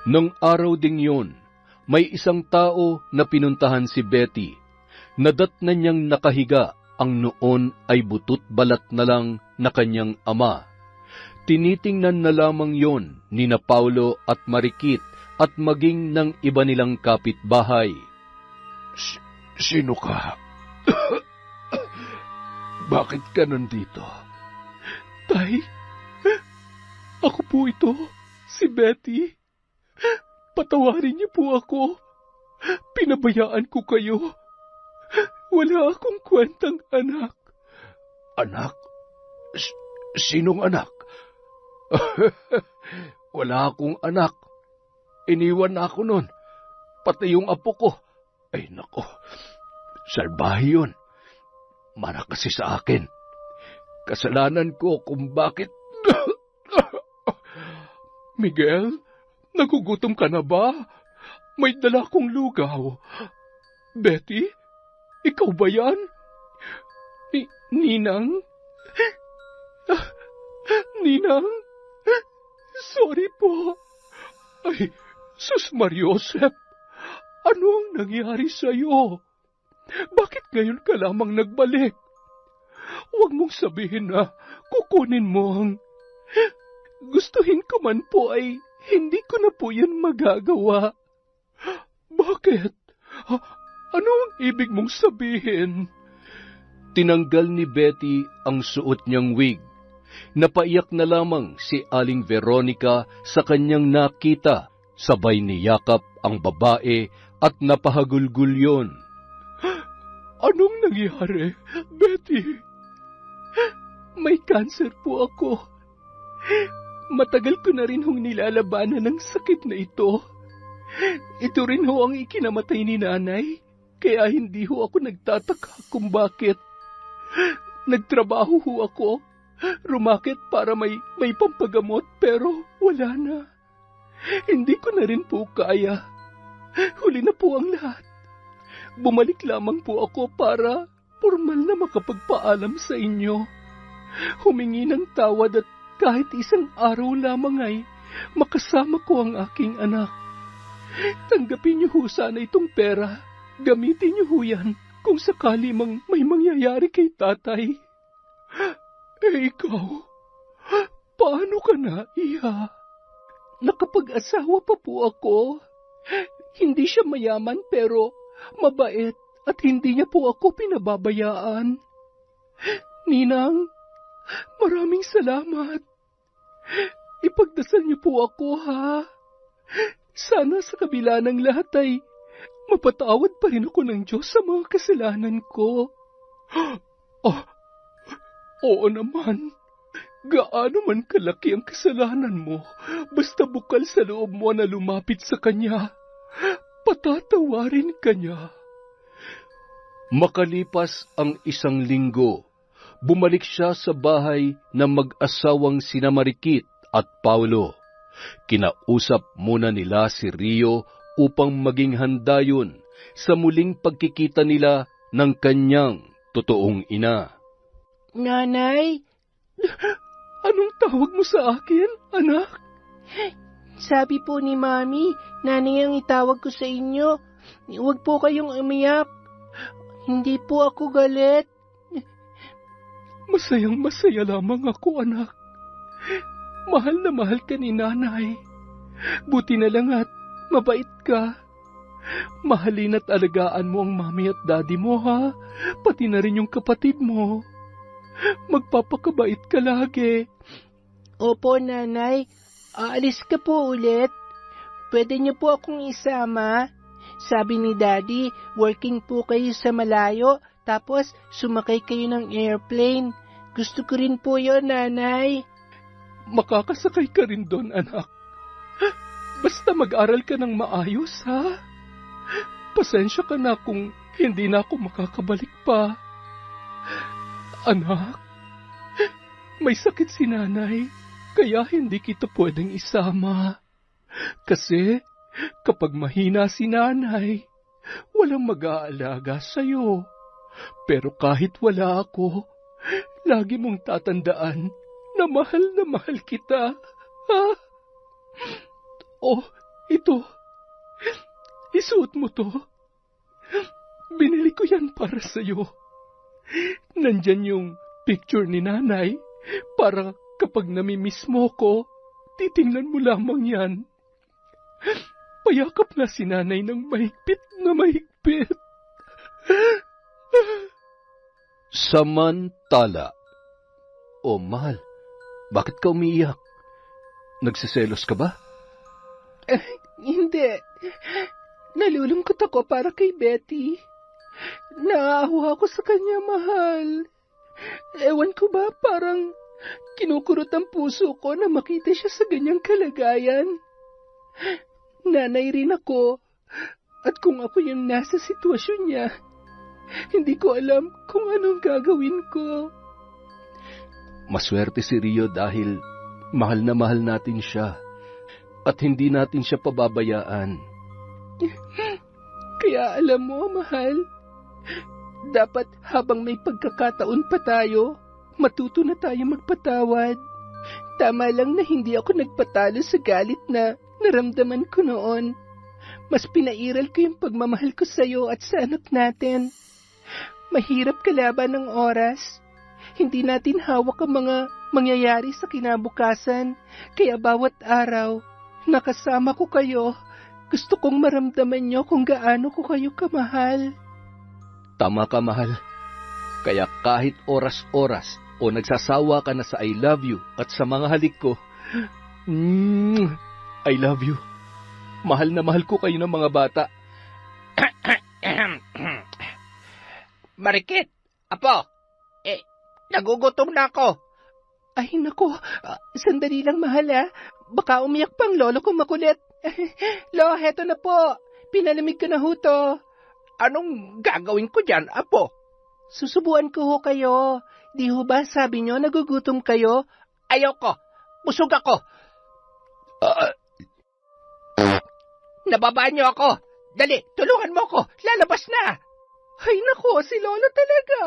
Nang araw ding yun, may isang tao na pinuntahan si Betty. Nadatnan niyang nakahiga, ang noon ay butot balat na lang na kanyang ama. Tinitingnan na lamang yon ni na Paulo at Marikit at maging ng iba nilang kapitbahay. Sino ka? Bakit ka nandito? Tay, ako po ito, si Betty. Patawarin niyo po ako. Pinabayaan ko kayo. Wala akong kwentang anak. Anak? Sinong anak? Wala akong anak. Iniwan na ako nun. Pati yung apo ko. Ay nako, salbahe yun. Mara kasi sa akin. Kasalanan ko kung bakit... Miguel, nagugutom ka na ba? May dala kong lugaw. Betty, ikaw ba yan? Ninang? Ninang? Sorry po. Ay, Sus Mariosep, ano ang nangyari sa'yo? Bakit ngayon ka lamang nagbalik? Huwag mong sabihin na kukunin mo ang... Gustuhin ko man po ay hindi ko na po yan magagawa. Bakit? Ano ang ibig mong sabihin? Tinanggal ni Betty ang suot niyang wig. Napaiyak na lamang si Aling Veronica sa kanyang nakita. Sabay niyakap ang babae at napahagulgul yon. Anong nangyari, Betty? May cancer po ako. Matagal ko na rin hong nilalabanan ng sakit na ito. Ito rin ho ang ikinamatay ni nanay, kaya hindi ho ako nagtataka kung bakit. Nagtrabaho ho ako, rumakit para may pampagamot, pero wala na. Hindi ko na rin po kaya. Huli na po ang lahat. Bumalik lamang po ako para formal na makapagpaalam sa inyo. Humingi ng tawad at kahit isang araw lamang ay makasama ko ang aking anak. Tanggapin niyo ho sana itong pera. Gamitin niyo ho yan kung sakali mang may mangyayari kay tatay. Ikaw, paano ka na, Iha? Nakapag-asawa pa po ako. Hindi siya mayaman pero mabait at hindi niya po ako pinababayaan. Ninang, maraming salamat. Ipagdasal niyo po ako, ha? Sana sa kabila ng lahat ay mapatawad pa rin ako ng Diyos sa mga kasalanan ko. Oo naman. Gaano man kalaki ang kasalanan mo, basta bukal sa loob mo na lumapit sa Kanya, patatawarin ka niya. Makalipas ang 1 linggo, bumalik siya sa bahay ng mag-asawang sina Marikit at Paulo. Kinausap muna nila si Rio upang maging handa yun sa muling pagkikita nila ng kanyang totoong ina. Nanay, Anong tawag mo sa akin, anak? sabi po ni Mami, nanay ang itawag ko sa inyo. Huwag po kayong umiyak. Hindi po ako galit. Masayang masaya lamang ako, anak. Mahal na mahal ka ni nanay. Buti na lang at mabait ka. Mahalin at alagaan mo ang mami at daddy mo, ha? Pati na rin yung kapatid mo. Magpapakabait ka lagi. Opo, nanay. Aalis ka po ulit. Pwede niyo po akong isama. Sabi ni Daddy, working po kayo sa malayo, tapos sumakay kayo ng airplane. Gusto ko rin po yun, nanay. Makakasakay ka rin doon, anak. Basta mag-aral ka ng maayos, ha? Pasensya ka na kung hindi na ako makakabalik pa. Anak, may sakit si nanay, kaya hindi kita pwedeng isama. Kasi kapag mahina si nanay, walang mag-aalaga sa'yo. Pero kahit wala ako, lagi mong tatandaan na mahal kita. Ha? Oh, ito. Isuot mo to. Binili ko yan para sa'yo. Nandyan yung picture ni nanay para kapag namimiss mo ko, titingnan mo lamang yan. Payakap na si nanay ng mahigpit na mahigpit. Samantala. Oh, mahal, bakit ka umiiyak? Nagsiselos ka ba? Hindi. Nalulungkot ako para kay Betty. Naawa ako sa kanya, mahal. Ewan ko ba, parang kinukurot ang puso ko na makita siya sa ganyang kalagayan. Nanay rin ako. At kung ako yung nasa sitwasyon niya, hindi ko alam kung anong gagawin ko. Maswerte si Rio dahil mahal na mahal natin siya at hindi natin siya pababayaan. Kaya alam mo, mahal, dapat habang may pagkakataon pa tayo, matuto na tayo magpatawad. Tama lang na hindi ako nagpatalo sa galit na naramdaman ko noon. Mas pinairal ko yung pagmamahal ko sa'yo at sa anak natin. Mahirap kalaban ng oras. Hindi natin hawak ang mga mangyayari sa kinabukasan. Kaya bawat araw, nakasama ko kayo. Gusto kong maramdaman nyo kung gaano ko kayo kamahal. Tama ka, mahal. Kaya kahit oras-oras o nagsasawa ka na sa I love you at sa mga halik ko, I love you. Mahal na mahal ko kayo ng mga bata. Marikit, apo, nagugutom na ako. Ay, nako, sandali lang, mahal, ha? Baka umiyak pang lolo ko makulit. Lo, heto na po. Pinalamig ko na ho to. Anong gagawin ko dyan, apo? Susubuan ko ho kayo. Di ho ba sabi nyo nagugutom kayo? Ayoko, busog ako. Nababa niyo ako. Dali, tulungan mo ako. Lalabas na. Ay, nako, si lolo talaga.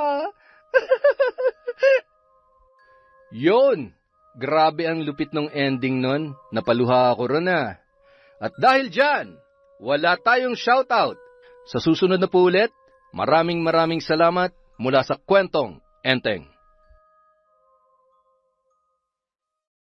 Yon, Grabe ang lupit ng ending nun. Napaluha ako ron ah. At dahil dyan, wala tayong shoutout. Sa susunod na po ulit, maraming salamat mula sa Kwentong Enteng.